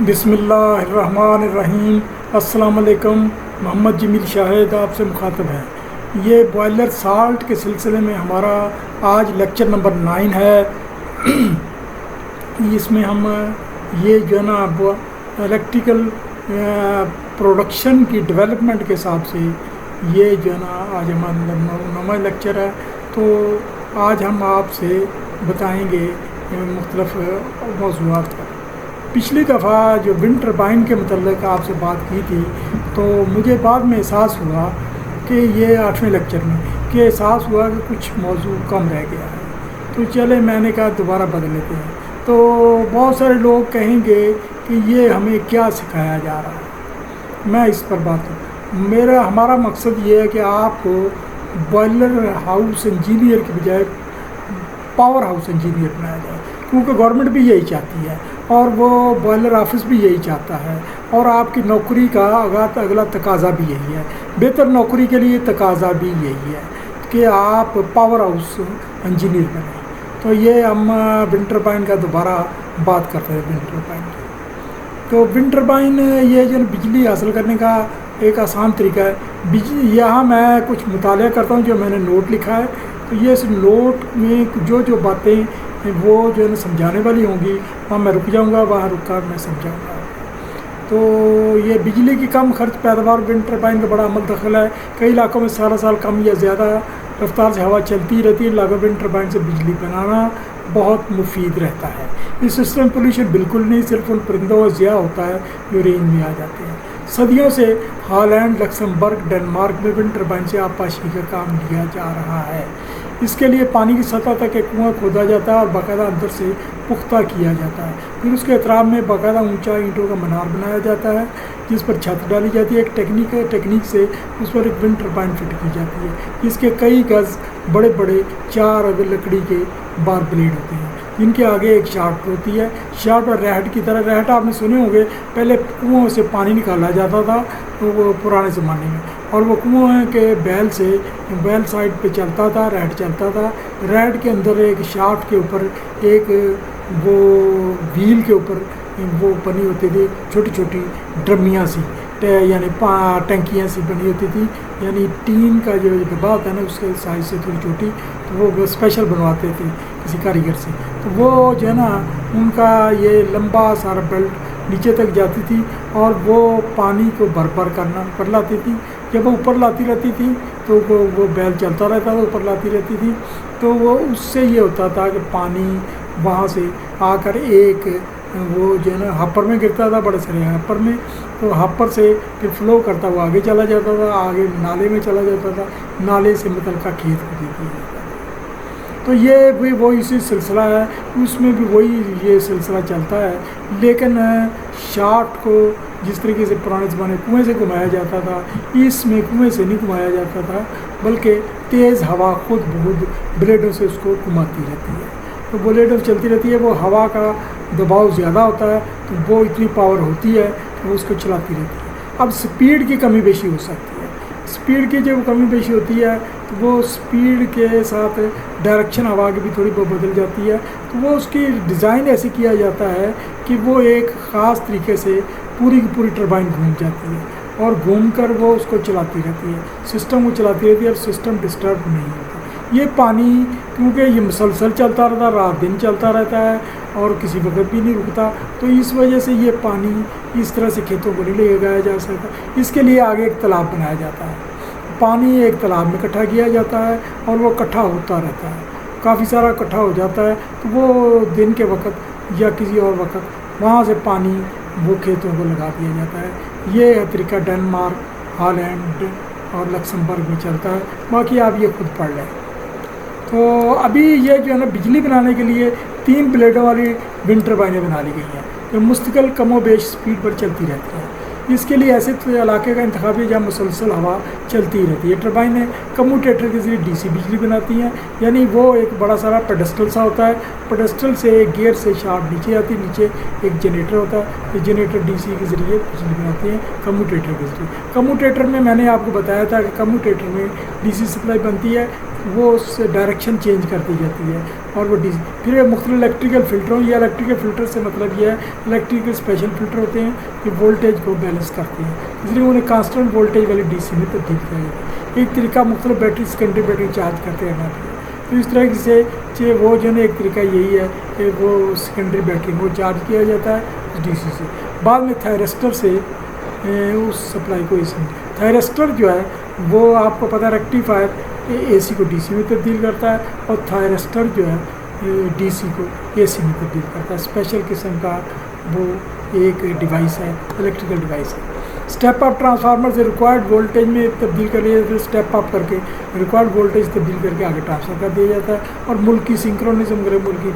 بسم اللہ الرحمن الرحیم۔ السلام علیکم۔ محمد جمیل شاہد آپ سے مخاطب ہے۔ یہ بوائلر سالٹ کے سلسلے میں ہمارا آج لیکچر نمبر 9 ہے۔ اس میں ہم یہ جو ہے نا الیکٹریکل پروڈکشن کی ڈیولپمنٹ کے حساب سے یہ جو ہے نا آج ہمارا 9واں لیکچر ہے۔ تو آج ہم آپ سے بتائیں گے مختلف موضوعات پر۔ پچھلی دفعہ جو ونڈ ٹربائن کے متعلق آپ سے بات کی تھی تو مجھے بعد میں احساس ہوا کہ یہ 8ویں لیکچر میں کہ احساس ہوا کہ کچھ موضوع کم رہ گیا ہے، تو چلے میں نے کہا دوبارہ بدل لیتے ہیں۔ تو بہت سارے لوگ کہیں گے کہ یہ ہمیں کیا سکھایا جا رہا ہے۔ میں اس پر بات کروں۔ ہمارا مقصد یہ ہے کہ آپ کو بوائلر ہاؤس انجینئر کی بجائے پاور ہاؤس انجینئر بنایا جائے، کیونکہ گورنمنٹ بھی یہی چاہتی ہے اور وہ بوائلر آفس بھی یہی چاہتا ہے، اور آپ کی نوکری کا اگلا تقاضا بھی یہی ہے۔ بہتر نوکری کے لیے تقاضا بھی یہی ہے کہ آپ پاور ہاؤس انجینئر بنیں۔ تو یہ ہم ونڈ ٹربائن کا دوبارہ بات کرتے ہیں۔ ونڈ ٹربائن کی تو ونڈ ٹربائن یہ جو بجلی حاصل کرنے کا ایک آسان طریقہ ہے۔ یہاں میں کچھ مطالعہ کرتا ہوں جو میں نے نوٹ لکھا ہے، تو یہ اس نوٹ میں جو باتیں وہ جو ہے نا سمجھانے والی ہوں گی وہاں میں رک جاؤں گا، وہاں رک کر میں سمجھاؤں گا۔ تو یہ بجلی کی کم خرچ پیداوار ونڈ ٹربائن کا بڑا عمل دخل ہے۔ کئی علاقوں میں سارا سال کم یا زیادہ رفتار سے ہوا چلتی رہتی ہے، لہٰذا ونڈ ٹربائن سے بجلی بنانا بہت مفید رہتا ہے۔ اس سسٹم پولوشن بالکل نہیں، صرف ان پرندوں کا ضیاع ہوتا ہے جو رینج میں آ جاتے ہیں۔ صدیوں سے ہالینڈ، لکسمبرگ، ڈنمارک میں ونڈ ٹربائن سے آبپاشی کا کام لیا جا رہا ہے۔ اس کے لیے پانی کی سطح تک ایک کنواں کھودا جاتا ہے اور باقاعدہ اندر سے پختہ کیا جاتا ہے، پھر اس کے اطراف میں باقاعدہ اونچا اینٹوں کا منار بنایا جاتا ہے جس پر چھت ڈالی جاتی ہے۔ ایک ٹیکنیک سے اس پر ایک ونڈ ٹربائن فٹ کی جاتی ہے جس کے کئی گز بڑے بڑے 4 لکڑی کے بار بلیڈ ہوتے ہیں جن کے آگے ایک شافٹ ہوتی ہے۔ شافٹ اور ریہٹ کی طرح، ریہٹ آپ نے سنے ہوں گے، پہلے کنووں سے پانی نکالا جاتا تھا وہ پرانے زمانے میں، اور وہ کنویں کے بیل سائڈ پہ چلتا تھا، ریہٹ چلتا تھا۔ ریہٹ کے اندر ایک شافٹ کے اوپر ایک وہ ویل کے اوپر وہ بنی ہوتی تھی چھوٹی چھوٹی ڈرمیاں سی، یعنی ٹینکیاں سی بنی ہوتی تھی، یعنی ٹین کا جو ڈبہ ہوتا ہے نا اس کے سائز سے تھوڑی چھوٹی، تو وہ اسپیشل بنواتے تھے کسی کاریگر سے۔ تو وہ جو ہے نا ان کا یہ لمبا سارا بیلٹ نیچے تک جاتی تھی اور وہ پانی کو بھر لاتی تھی۔ جب وہ اوپر لاتی رہتی تھی تو وہ بیل چلتا رہتا تھا، اوپر لاتی رہتی تھی، تو وہ اس سے یہ ہوتا تھا کہ پانی وہاں سے آ کر ایک وہ جو ہے نا ہپر میں گرتا تھا، بڑے سارے ہپر میں، تو ہپر سے پھر فلو کرتا وہ آگے چلا جاتا تھا، آگے نالے میں چلا جاتا تھا، نالے سے متعلقہ کھیت کو دیتی ہے۔ تو یہ بھی وہی اسی سلسلہ ہے، اس میں بھی وہی یہ سلسلہ چلتا ہے، لیکن شافٹ کو جس طریقے سے پرانے زمانے کنویں سے گھمایا جاتا تھا، اس میں کنویں سے نہیں گھمایا جاتا تھا، بلکہ تیز ہوا خود بخود بلیڈوں سے اس کو گھماتی رہتی ہے۔ تو بلیڈوں چلتی رہتی ہے، وہ ہوا کا دباؤ زیادہ ہوتا ہے تو وہ اتنی پاور ہوتی ہے تو اس کو چلاتی رہتی ہے۔ اب سپیڈ کی کمی بیشی ہو سکتی ہے، سپیڈ کی جب کمی بیشی ہوتی ہے تو وہ سپیڈ کے ساتھ ڈائریکشن ہوا کی بھی تھوڑی بہت بدل جاتی ہے، تو وہ اس کی ڈیزائن ایسے کیا جاتا ہے کہ وہ ایک خاص طریقے سے پوری کی پوری ٹربائن گھوم جاتی ہے اور گھوم کر وہ اس کو چلاتی رہتی ہے، سسٹم کو چلاتی رہتی ہے اور سسٹم ڈسٹرب نہیں ہوتا۔ یہ پانی کیونکہ یہ مسلسل چلتا رہتا، رات دن چلتا رہتا ہے اور کسی وقت بھی نہیں رکتا، تو اس وجہ سے یہ پانی اس طرح سے کھیتوں کو نہیں لگایا جا سکتا۔ اس کے لیے آگے ایک تالاب بنایا جاتا ہے، پانی ایک تالاب میں اکٹھا کیا جاتا ہے اور وہ اکٹھا ہوتا رہتا ہے، کافی سارا اکٹھا ہو جاتا ہے، تو وہ دن کے وقت یا کسی اور وقت وہاں سے پانی وہ کھیتوں کو لگا دیا جاتا ہے۔ یہ طریقہ ڈنمارک، ہالینڈ اور لکسمبرگ میں چلتا ہے، باقی آپ یہ خود پڑھ لیں۔ تو ابھی یہ جو ہے نا بجلی بنانے کے لیے 3 بلیڈوں والی ونڈ ٹربائنیں بنا لی گئی ہیں جو مستقل کم و بیش سپیڈ پر چلتی رہتی ہیں۔ اس کے لیے ایسے علاقے کا انتخاب ہے جہاں مسلسل ہوا چلتی رہتی ہے۔ ٹربائنیں کموٹیٹر کے ذریعے ڈی سی بجلی بناتی ہیں، یعنی وہ ایک بڑا سارا پیڈسٹل سا ہوتا ہے، پیڈسٹل سے ایک گیئر سے شافٹ نیچے آتی ہے، نیچے ایک جنریٹر ہوتا ہے، یہ جنریٹر ڈی سی کے ذریعے بجلی بناتے ہیں کموٹیٹر کے ذریعے۔ کموٹیٹر میں نے آپ کو بتایا تھا کہ کموٹیٹر میں ڈی سی سپلائی بنتی ہے، وہ اس ڈائریکشن چینج کر دی جاتی ہے اور وہ ڈی سی. پھر مختلف الیکٹریکل فلٹروں یا الیکٹریکل فلٹر سے مطلب یہ ہے الیکٹریکل اسپیشل فلٹر ہوتے ہیں کہ وولٹیج کو بیلنس کرتے ہیں، اس لیے انہیں کانسٹنٹ وولٹیج والی ڈی سی میں تبدیل کیا جاتا ہے. ایک طریقہ مختلف بیٹری سیکنڈری بیٹری چارج کرتے رہنا ہے. تو اس طرح سے وہ جو ہے ایک طریقہ یہی ہے کہ وہ سیکنڈری بیٹری کو چارج کیا جاتا ہے ڈی سی سے. بعد میں تھائرسٹر سے اس سپلائی کو تھائرسٹر جو ہے وہ آپ کو پتہ ریکٹیفائر اے سی کو ڈی سی میں تبدیل کرتا ہے اور تھائرسٹر جو ہے ڈی سی کو اے سی میں تبدیل کرتا ہے. اسپیشل قسم کا وہ ایک ڈیوائس ہے، الیکٹریکل ڈیوائس ہے. اسٹیپ اپ ٹرانسفارمر سے ریکوائرڈ وولٹیج میں تبدیل کر لیا جاتا ہے، اسٹیپ اپ کر کے ریکوائرڈ وولٹیج تبدیل کر کے آگے ٹرانسفر کر دیا جاتا ہے اور ملک کی سنکرونزم کرے ملک کی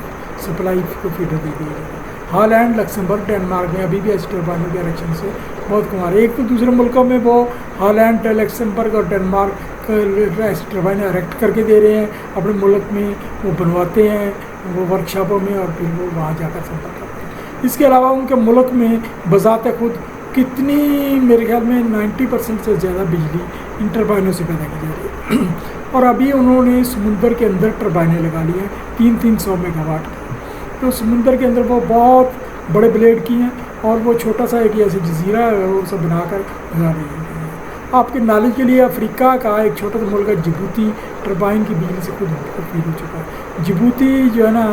سپلائی کو فیڈر دے دیا جاتا ہے. ہالینڈ، لکسمبرگ، ڈنمارک میں ابھی بھی ایسے ٹربائنوں کے اریکشن سے بہت کمار ہے. ایک تو دوسرے ملکوں میں وہ ہالینڈ، لکسمبرگ اور ڈنمارک ایسے ٹربائنیں اریکٹ کر کے دے رہے ہیں، اپنے ملک میں وہ بنواتے ہیں وہ ورک شاپوں میں اور پھر وہ وہاں جا کر سفر کرتے ہیں. اس کے علاوہ ان کے ملک میں بذات خود کتنی میرے خیال میں 90% سے زیادہ بجلی ان ٹربائنوں سے پیدا کی جا رہی ہے. اور ابھی انہوں نے سمندر کے اندر ٹربائنیں لگا لی ہیں 300 میگا واٹ کی. تو سمندر کے اندر وہ بہت بڑے بلیڈ کی ہیں اور وہ چھوٹا سا ایک ایسے جزیرہ ہے وہ سب بنا کر لگا رہی ہیں. آپ کے نالج کے لیے افریقہ کا ایک چھوٹا سا ملک ہے جبوتی، ٹربائن کی بجلی سے خود مستفید ہو چکا ہے. جبوتی جو ہے نا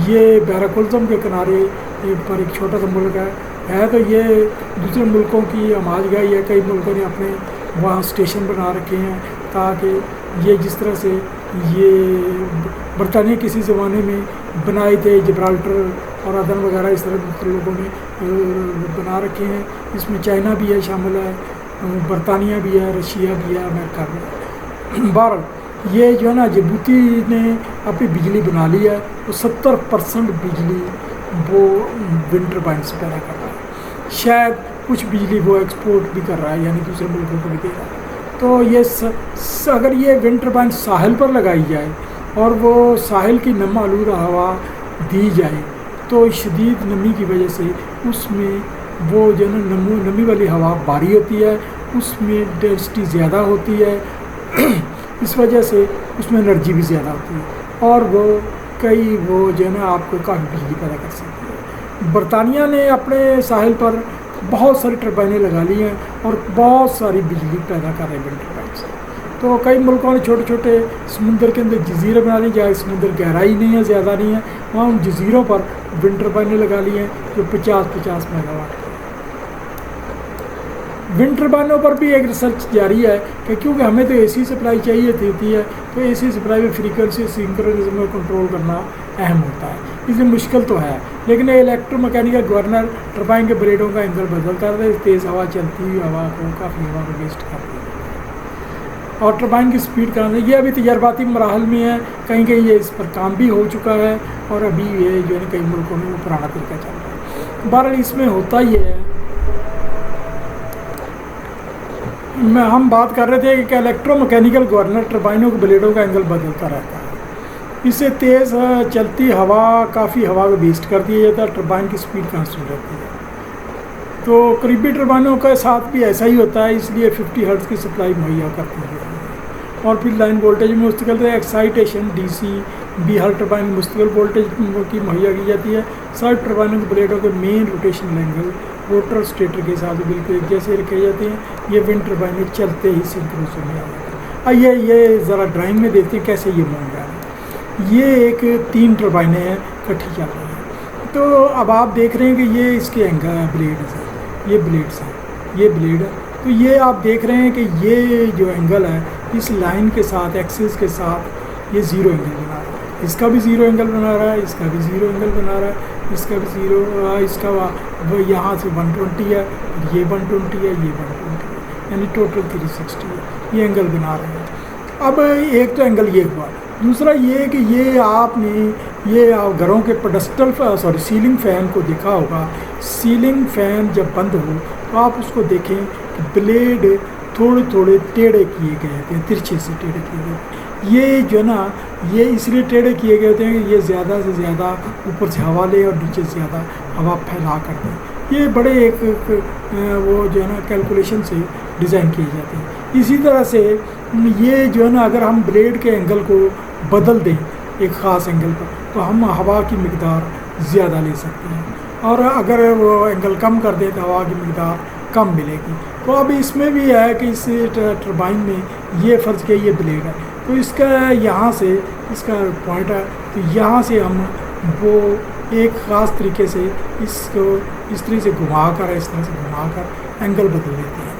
یہ بحر العظم کے کنارے پر ایک چھوٹا سا ملک ہے تو یہ دوسرے ملکوں کی آماج گاہی ہے. کئی ملکوں نے اپنے وہاں اسٹیشن بنا رکھے ہیں تاکہ یہ جس طرح سے یہ برطانیہ کسی زمانے میں بنائے تھے جبرالٹر اور عدن وغیرہ اس طرح مختلف لوگوں نے بنا رکھے ہیں. اس میں چائنا بھی ہے شامل ہے، برطانیہ بھی ہے، رشیا بھی ہے، امریکہ بھی ہے. بہرحال یہ جو ہے نا جبوتی نے اپنی بجلی بنا لی ہے تو 70% بجلی وہ ونڈ ٹربائن سے پیدا کر رہا ہے. شاید کچھ بجلی وہ ایکسپورٹ بھی کر رہا ہے یعنی دوسرے ملکوں کو بھی دے رہا ہے. تو یہ اگر یہ ونڈ ٹربائن ساحل پر لگائی جائے اور وہ ساحل کی نم آلودہ ہوا دی جائے تو شدید نمی کی وجہ سے اس میں وہ جو ہے نا نمی والی ہوا بھاری ہوتی ہے، اس میں ڈینسٹی زیادہ ہوتی ہے، اس وجہ سے اس میں انرجی بھی زیادہ ہوتی ہے اور وہ جو ہے نا آپ کو کافی بجلی پیدا کر سکتی ہے. برطانیہ نے اپنے ساحل پر بہت ساری ٹربائنیں لگا لی ہیں اور بہت ساری بجلی پیدا کر رہے ہیں ونڈ ٹربائن سے. تو کئی ملکوں نے چھوٹے چھوٹے سمندر کے اندر جزیرے بنا لی جہاں سمندر گہرائی نہیں ہے، زیادہ نہیں ہے، وہاں ان جزیروں پر ونڈ ٹربائنیں لگا لی ہیں جو 50 میگا واٹ. ونڈ ٹربائنوں پر بھی ایک ریسرچ جاری ہے کہ کیونکہ ہمیں تو اے سی سپلائی چاہیے ہوتی ہے تو اے سی سپلائی میں فریکوینسی سنکرونزم کو کنٹرول کرنا اہم ہوتا ہے. اس میں مشکل تو ہے لیکن الیکٹرو مکینیکل گورنر ٹربائن کے بلیڈوں کا اینگل بدل کر دے، تیز ہوا چلتی ہوئی ہوا کو کافی ہوا کو ویسٹ کر دے اور ٹربائن کی سپیڈ کم ہے. یہ ابھی تجرباتی مراحل میں ہے، کہیں کہیں یہ اس پر کام بھی ہو چکا ہے اور ابھی یہ جو ہے کئی ملکوں میں وہ پرانا طریقہ چل رہا ہے. بہرحال اس میں ہوتا یہ ہے ہم بات کر رہے تھے کہ الیکٹرو مکینیکل گورنر ٹربائنوں کے بلیڈوں کا اینگل بدلتا رہتا ہے. اس سے تیز چلتی ہوا کافی ہوا کو ویسٹ کر دیا جاتا ہے، ٹربائن کی سپیڈ کانسٹنٹ رہتی ہے. تو قریبی ٹربائنوں کے ساتھ بھی ایسا ہی ہوتا ہے، اس لیے 50 ہرٹز کی سپلائی مہیا کرتی ہے اور پھر لائن وولٹیج میں مستقل ایکسائٹیشن ڈی سی بھی ہر ٹربائن میں مستقل وولٹیج کی مہیا کی جاتی ہے. سب ٹربائنوں کے بلیڈوں کے مین روٹیشن اینگل روٹر اسٹیٹر کے ساتھ بالکل ایک جیسے رکھے جاتے ہیں. یہ ونڈ ٹربائنیں چلتے ہی سنکرونس میں آ جاتے ہیں. آئیے یہ ذرا ڈرائنگ میں دیکھتے ہیں کیسے یہ موو رہا ہے. یہ ایک 3 ٹربائنیں ہیں کٹھی چل رہی ہیں. تو اب آپ دیکھ رہے ہیں کہ یہ اس کے بلیڈز ہیں، یہ بلیڈز ہیں، یہ بلیڈ ہے. تو یہ آپ دیکھ رہے ہیں کہ یہ جو اینگل ہے اس لائن کے ساتھ ایکسس کے ساتھ یہ زیرو اینگل بنا رہا ہے. اس کا بھی زیرو اینگل بنا رہا ہے، اس کا بھی زیرو اینگل بنا رہا ہے، اس کا بھی زیرو، اس کا وہ یہاں سے 120 ہے، یہ 120 ہے، یہ 120 ہے، یعنی ٹوٹل 360 ہے. یہ اینگل بنا رہے ہیں. اب ایک تو اینگل یہ ہوا. دوسرا یہ کہ یہ آپ نے یہ گھروں کے سیلنگ فین کو دیکھا ہوگا. سیلنگ فین جب بند ہو تو آپ اس کو دیکھیں کہ بلیڈ تھوڑے تھوڑے ٹیڑھے کیے گئے ہوتے ہیں، ترچھے سے ٹیڑھے کیے گئے. یہ جو ہے نا یہ اس لیے ٹیڑھے کیے گئے ہوتے ہیں کہ یہ زیادہ سے زیادہ اوپر سے ہوا لے اور نیچے سے زیادہ ہوا پھیلا کر دیں. یہ بڑے ایک وہ جو ہے نا کیلکولیشن سے ڈیزائن کیے جاتے ہیں. اسی طرح سے یہ جو ہے نا اگر ہم بلیڈ کے اینگل کو بدل دیں ایک خاص اینگل پر تو ہم ہوا کی مقدار زیادہ لے سکتے ہیں, اور اگر وہ اینگل کم کر دیں تو ہوا کی مقدار کم ملے گی. تو اب اس میں بھی ہے کہ اس ٹربائن میں یہ فرض کہ یہ بلیڈ ہے تو اس کا یہاں سے اس کا پوائنٹ ہے, تو یہاں سے ہم وہ ایک خاص طریقے سے اس کو اس طرح سے گھما کر اس طرح سے گھما کر اینگل بدل لیتے ہیں.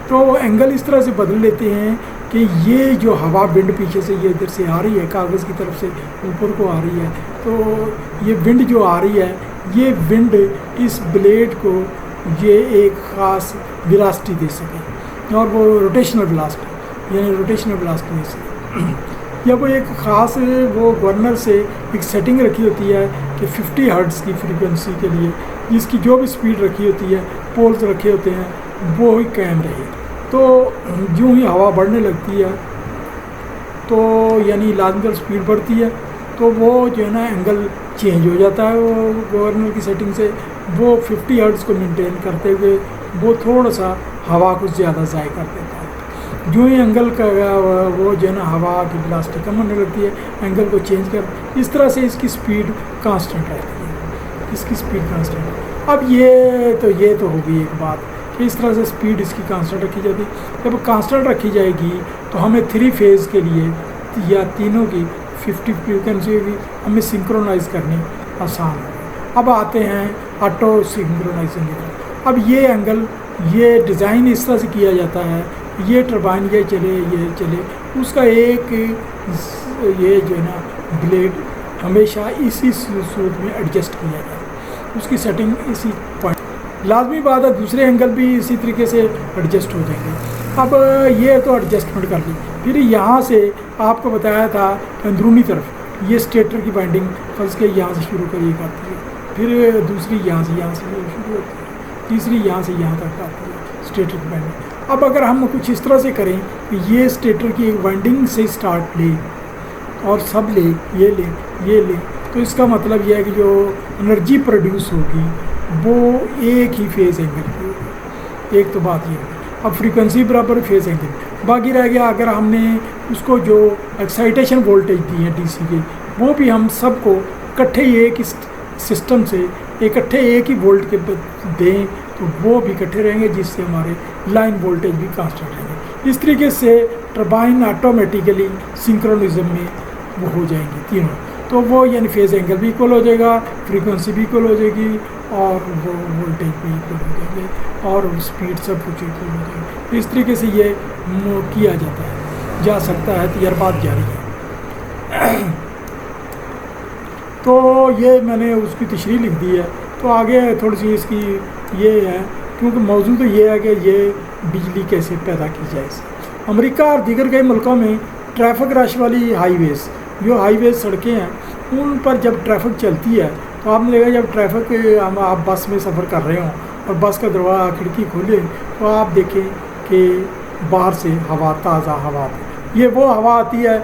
تو اینگل اس طرح سے بدل لیتے ہیں کہ یہ جو ہوا ونڈ پیچھے سے یہ ادھر سے آ رہی ہے کاغذ کی طرف سے اوپر کو آ رہی ہے, تو یہ ونڈ جو آ رہی ہے یہ ونڈ اس بلیڈ کو یہ ایک خاص ویلاسٹی دے سکے, اور وہ روٹیشنل ویلاسٹی یعنی روٹیشنل ویلاسٹی دے سکے. یا وہ ایک خاص وہ گورنر سے ایک سیٹنگ رکھی ہوتی ہے کہ 50 ہرٹز کی فریکوینسی کے لیے جس کی جو بھی سپیڈ رکھی ہوتی ہے پولز رکھے ہوتے ہیں وہ ہی قائم رہے. تو جو ہی ہوا بڑھنے لگتی ہے تو یعنی لازم طور سپیڈ بڑھتی ہے تو وہ جو ہے نا اینگل چینج ہو جاتا ہے, وہ گورنر کی سیٹنگ سے وہ 50 ہرٹز کو مینٹین کرتے ہوئے وہ تھوڑا سا ہوا کو زیادہ ضائع کر دیتا ہے. جو ہی اینگل کا وہ جو ہے نا ہوا کی ویلاسٹی کم ہونے لگتی ہے اینگل کو چینج کر اس طرح سے اس کی سپیڈ کانسٹنٹ رہتی ہے, اس کی سپیڈ کانسٹنٹ. اب یہ تو ہوگی ایک بات کہ اس طرح سے سپیڈ اس کی کانسٹنٹ رکھی جاتی ہے. جب کانسٹنٹ رکھی جائے گی تو ہمیں 3 فیز کے لیے یا تینوں کی 50 فریکوینسی بھی ہمیں سنکرونائز کرنی آسان ہے. اب آتے ہیں آٹو سنکرونائزنگ کی طرف. اب یہ اینگل یہ ڈیزائن اس طرح سے کیا جاتا ہے یہ ٹربائن یہ چلے اس کا ایک یہ جو ہے نا بلیڈ ہمیشہ اسی صورت میں ایڈجسٹ کیا جائے, اس کی سیٹنگ اسی پوائنٹ. لازمی بات ہے دوسرے اینگل بھی اسی طریقے سے ایڈجسٹ ہو جائیں گے. اب یہ تو ایڈجسٹمنٹ کر لی. پھر یہاں سے آپ کو بتایا تھا کہ اندرونی طرف یہ اسٹیٹر کی وائنڈنگ فرض کے یہاں سے شروع کر یہ کرتی ہے, پھر دوسری یہاں سے شروع ہوتی ہے, تیسری یہاں سے یہاں تک آتی ہے اسٹیٹر کی وائنڈنگ. اب اگر ہم کچھ اس طرح سے کریں کہ یہ اسٹیٹر کی ایک وائنڈنگ سے اسٹارٹ لے اور سب لے یہ لے تو اس کا مطلب یہ ہے کہ جو انرجی پروڈیوس ہوگی وہ ایک ہی فیز اینگل کی ہوگی. ایک تو بات یہ ہے. اب فریکوینسی برابر فیز اینگل باقی رہ گیا. اگر ہم نے اس کو جو ایکسائٹیشن وولٹیج دی ہے ڈی سی کے وہ بھی ہم سب کو اکٹھے ایک سسٹم سے اکٹھے ایک ہی وولٹ کے دیں تو وہ بھی اکٹھے رہیں گے جس سے ہمارے لائن وولٹیج بھی کانسٹنٹ رہیں گے. اس طریقے سے ٹربائن آٹومیٹیکلی سنکرونزم میں وہ ہو جائیں گی تینوں. تو وہ یعنی فیز اینگل بھی ایکول ہو جائے گا, فریکوینسی بھی ایکول ہو جائے گی, اور وہ وولٹیج بھی ایکول ہو جائیں گے, اور اسپیڈ سب کچھ ایکول ہو جائے گا. تو اس طریقے سے یہ کیا جا سکتا ہے. تجربات جاری ہے. تو یہ میں نے اس کی تشریح لکھ دی ہے. تو آگے تھوڑی سی اس کی یہ ہے کیونکہ موضوع تو یہ ہے کہ یہ بجلی کیسے پیدا کی جائے. امریکہ اور دیگر کئی ملکوں میں ٹریفک رش والی ہائی ویز جو ہائی ویز سڑکیں ہیں ان پر جب ٹریفک چلتی ہے تو آپ نے دیکھا جب ٹریفک آپ بس میں سفر کر رہے ہوں اور بس کا دروازہ کھڑکی کھولے تو آپ دیکھیں کہ باہر سے ہوا تازہ ہوا یہ وہ ہوا آتی ہے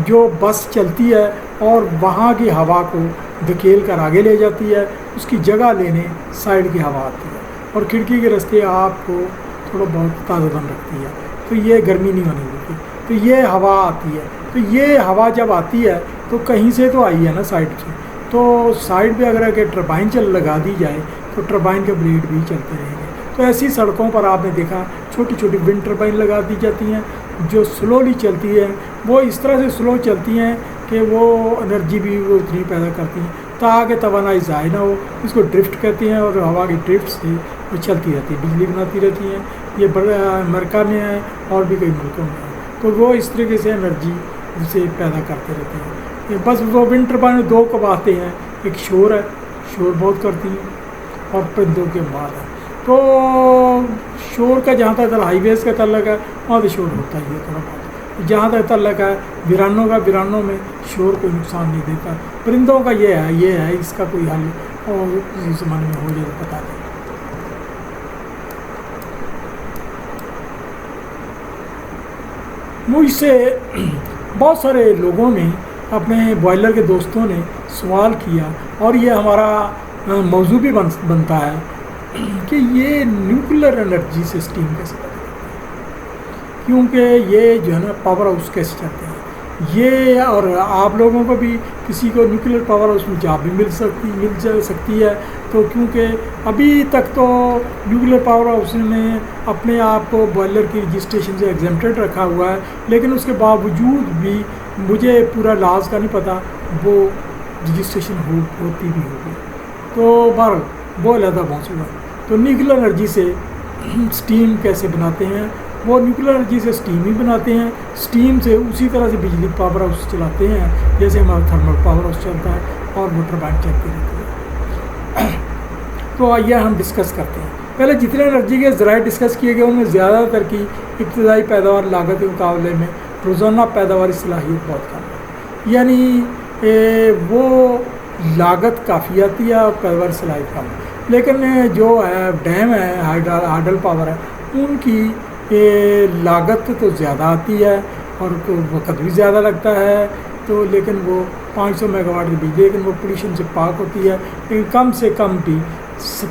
جو بس چلتی ہے اور وہاں کی ہوا کو دھکیل کر آگے لے جاتی ہے, اس کی جگہ لینے سائڈ کی ہوا آتی ہے اور کھڑکی کے راستے آپ کو تھوڑا بہت تازہ دم رکھتی ہے. تو یہ گرمی نہیں ہونے دیتی. تو یہ ہوا آتی ہے. تو یہ ہوا جب آتی ہے تو کہیں سے تو آئی ہے نا سائڈ سے. تو سائڈ پہ اگر کہ ٹربائن لگا دی جائے تو ٹربائن کے بلیڈ بھی چلتے رہیں گے. تو ایسی سڑکوں پر آپ نے دیکھا چھوٹی چھوٹی ونڈ ٹربائن لگا دی جاتی ہیں جو سلولی چلتی ہیں. وہ اس طرح سے سلو چلتی ہیں کہ وہ انرجی بھی وہ اتنی پیدا کرتی ہیں تاکہ توانائی ضائع نہ ہو. اس کو ڈرفٹ کہتے ہیں اور ہوا کی ڈرفٹ سے وہ چلتی رہتی ہے, بجلی بناتی رہتی ہیں. یہ بڑے امریکہ میں ہے اور بھی کئی ملکوں میں ہے. تو وہ اس طریقے سے انرجی سے پیدا کرتے رہتے ہیں. بس وہ ونڈ ٹربائن دو کب آتے ہیں, ایک شور ہے, شور بہت کرتی ہیں, اور پرندوں کے بعد ہے. تو شور کا جہاں تک ہائی ویز کا تعلق ہے وہاں تو شور ہوتا ہی ہے تھوڑا بہت. جہاں تک تعلق ہے ویرانوں کا, ویرانوں میں شور کوئی نقصان نہیں دیتا. پرندوں کا یہ ہے اس کا کوئی حل اور اسی زمانے میں ہو جائے تو بتا دیں. مجھ سے بہت سارے لوگوں نے اپنے بوائلر کے دوستوں نے سوال کیا اور یہ ہمارا موضوع بھی بنتا ہے کہ یہ نیوکلر انرجی سے اسٹیم کیسے پیدا کرتے ہیں. کیونکہ یہ جو ہے نا پاور ہاؤس کیسے چلتے ہیں یہ، اور آپ لوگوں کو بھی کسی کو نیوکلیر پاور ہاؤس میں جاب بھی مل جا سکتی ہے. تو کیونکہ ابھی تک تو نیوکلیر پاور ہاؤس نے اپنے آپ کو بوائلر کی رجسٹریشن سے ایگزمپٹڈ رکھا ہوا ہے، لیکن اس کے باوجود بھی مجھے پورا لاز کا نہیں پتہ وہ رجسٹریشن ہوتی بھی ہوگی. تو بہرحال وہ علیحدہ موضوع ہے. تو نیوکلیر انرجی سے اسٹیم کیسے بناتے ہیں؟ وہ نیوکلیر انرجی سے اسٹیم ہی بناتے ہیں. اسٹیم سے اسی طرح سے بجلی پاور ہاؤس چلاتے ہیں جیسے ہمارا تھرمل پاور ہاؤس چلتا ہے اور وہ ٹربائن چلتی رہتی ہے. تو آئیے ہم ڈسکس کرتے ہیں. پہلے جتنے انرجی کے ذرائع ڈسکس کیے گئے ان میں زیادہ تر کی ابتدائی پیداوار لاگت کے مقابلے میں روزانہ پیداواری صلاحیت بہت کم ہے. یعنی وہ لاگت کافی آتی ہے اور پیداواری صلاحیت کم ہے. لیکن جو ہے ڈیم ہے ہائیڈل پاور ہے ان کی لاگت تو زیادہ آتی ہے اور وقت بھی زیادہ لگتا ہے. تو لیکن وہ 500 میگا واٹ کی بجلی، لیکن وہ پولیوشن سے پاک ہوتی ہے، لیکن کم سے کم بھی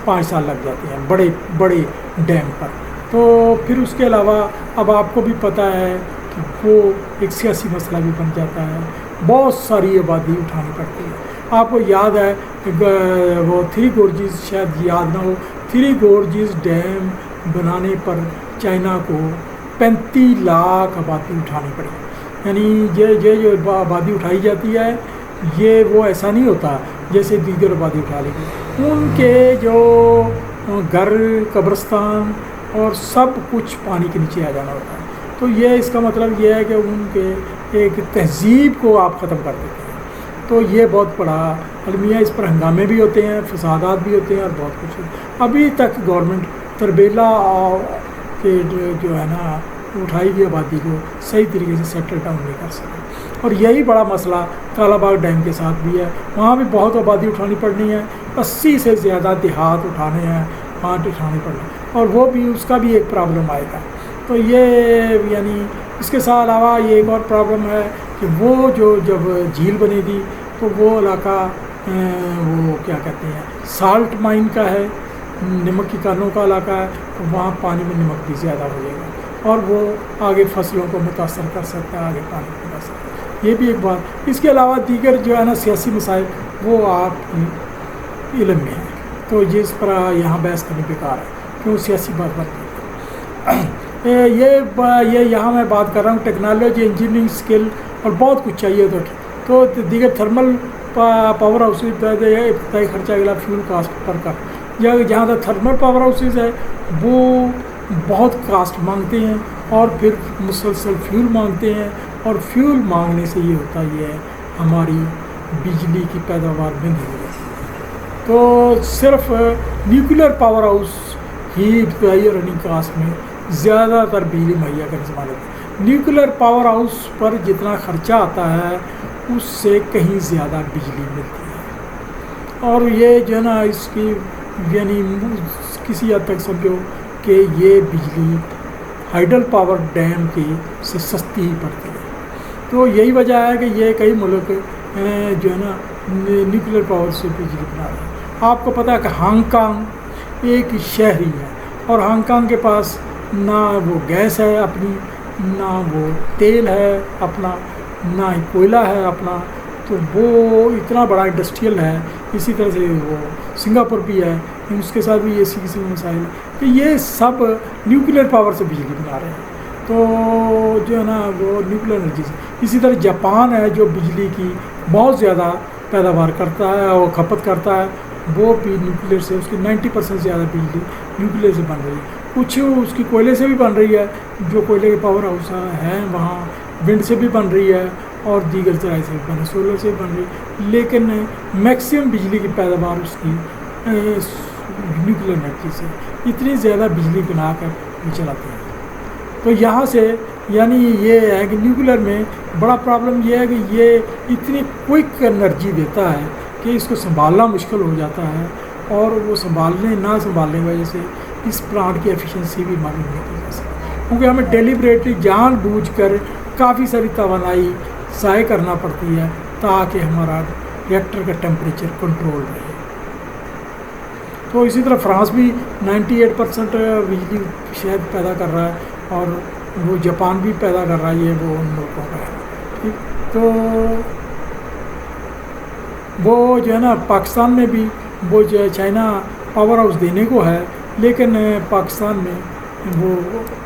5 سال لگ جاتے ہیں بڑے بڑے ڈیم پر. تو پھر اس کے علاوہ اب آپ کو بھی پتہ ہے کہ وہ ایک سیاسی مسئلہ بھی بن جاتا ہے، بہت ساری آبادی اٹھانی پڑتی ہے. آپ کو یاد ہے کہ وہ 3 گورجز شاید یاد نہ ہو، 3 گورجز ڈیم بنانے پر چائنا کو 35 لاکھ آبادی اٹھانی پڑی. یعنی یہ جو آبادی اٹھائی جاتی ہے یہ وہ ایسا نہیں ہوتا جیسے دیگر آبادی اٹھا لے گی. ان کے جو گھر، قبرستان اور سب کچھ پانی کے نیچے آ جانا ہوتا ہے. تو یہ اس کا مطلب یہ ہے کہ ان کے ایک تہذیب کو آپ ختم کر دیتے ہیں. تو یہ بہت بڑا المیہ، اس پر ہنگامے بھی ہوتے ہیں، فسادات بھی ہوتے ہیں اور بہت کچھ ہوتا ہے. ابھی تک گورنمنٹ تربیلا کے جو ہے نا اٹھائی ہوئی آبادی کو صحیح طریقے سے سیٹل ڈاؤن نہیں کر سکے. اور یہی بڑا مسئلہ کالا باغ ڈیم کے ساتھ بھی ہے. وہاں بھی بہت آبادی اٹھانی پڑنی ہے، 80 سے زیادہ دیہات اٹھانے ہیں، وہاں اٹھانے پڑنے، اور وہ بھی اس کا بھی ایک پرابلم آئے گا. تو یہ یعنی اس کے ساتھ علاوہ یہ ایک اور پرابلم ہے کہ وہ جو جب جھیل بنے گی تو وہ علاقہ وہ کیا کہتے ہیں سالٹ مائن کا ہے، نمک کی کانوں کا علاقہ ہے. تو وہاں پانی میں نمک بھی زیادہ ہو جائے گا اور وہ آگے فصلوں کو متاثر کر سکتا ہے، آگے پانی کو متاثر کر سکتا ہے. یہ بھی ایک بات. اس کے علاوہ دیگر جو ہے نا سیاسی مسائل وہ آپ علم میں ہیں. تو جس پر یہاں بحث کرنے بیکار ہے کیوں سیاسی بات کرتے ہیں. یہ یہاں میں بات کر رہا ہوں ٹیکنالوجی، انجینئرنگ اسکل اور بہت کچھ چاہیے. تو دیگر تھرمل پاور ہاؤسز ابتدائی خرچہ اگلا فیول کاسٹ پر کر جہاں تک تھرمل پاور ہاؤسز ہے وہ بہت کاسٹ مانگتے ہیں اور پھر مسلسل فیول مانگتے ہیں، اور فیول مانگنے سے یہ ہوتا ہے ہماری بجلی کی پیداوار بند ہو جاتی ہے. تو صرف نیوکلیر پاور ہاؤس ہی ابتدائی رننگ کاسٹ میں زیادہ تر بجلی مہیا کرنے سے مانتے ہیں. نیوکلیر پاور ہاؤس پر جتنا خرچہ آتا ہے اس سے کہیں زیادہ بجلی ملتی ہے. اور یہ جو ہے نا اس کی یعنی کسی حد تک سمجھو کہ یہ بجلی ہائیڈل پاور ڈیم کی سے سستی ہی پڑتی ہے. تو یہی وجہ ہے کہ یہ کئی ملک جو ہے نا نیوکلیر پاور سے بجلی بنا رہے ہیں. آپ کو پتہ ہے کہ ہانگ کانگ ایک شہر ہی ہے اور ہانگ کانگ کے پاس نہ وہ گیس ہے اپنی، نہ وہ تیل ہے اپنا، نہ ہی کوئلہ ہے اپنا. تو وہ اتنا بڑا انڈسٹریل ہے. اسی طرح سے وہ سنگاپور بھی ہے، اس کے ساتھ بھی ایسی کسی مسائل ہے کہ یہ سب نیوکلیر پاور سے بجلی بنا رہے ہیں. تو جو ہے نا وہ نیوکلیر انرجی سے. اسی طرح جاپان ہے جو بجلی کی بہت زیادہ پیداوار کرتا ہے اور کھپت کرتا ہے، وہ بھی نیوکلیر سے، اس کی 90% زیادہ بجلی نیوکلیر سے بن رہی ہے. کچھ اس کی کوئلے سے بھی بن رہی ہے، جو کوئلے کے پاور ہاؤس ہیں وہاں ونڈ سے بھی بن رہی ہے اور دیگر ذرائع سے بھی بن رہی ہے، سولر سے بھی بن رہی ہے. لیکن میکسیمم بجلی کی پیداوار اس کی نیوکلیر انرجی سے اتنی زیادہ بجلی بنا کر وہ چلاتے ہیں. تو یہاں سے یعنی یہ ہے کہ نیوکلیر میں بڑا پرابلم یہ ہے کہ یہ اتنی کوئک انرجی دیتا ہے کہ اس کو سنبھالنا مشکل ہو جاتا ہے، اور وہ نہ سنبھالنے کی وجہ سے اس پلانٹ کی ایفیشنسی بھی معلوم نہیں کی جا سکتی، کیونکہ ہمیں ڈیلیبریٹلی جان بوجھ کر کافی ساری توانائی ضائع کرنا پڑتی ہے تاکہ ہمارا ریئیکٹر کا ٹیمپریچر کنٹرول رہے. تو اسی طرح فرانس بھی 98% بجلی شاید پیدا کر رہا ہے، اور وہ جاپان بھی پیدا کر رہا ہے، یہ وہ ان ملکوں کا ہے، ٹھیک۔ تو وہ جو ہے نا پاکستان میں بھی وہ جو ہے چائنا پاور ہاؤس دینے کو ہے، لیکن پاکستان میں وہ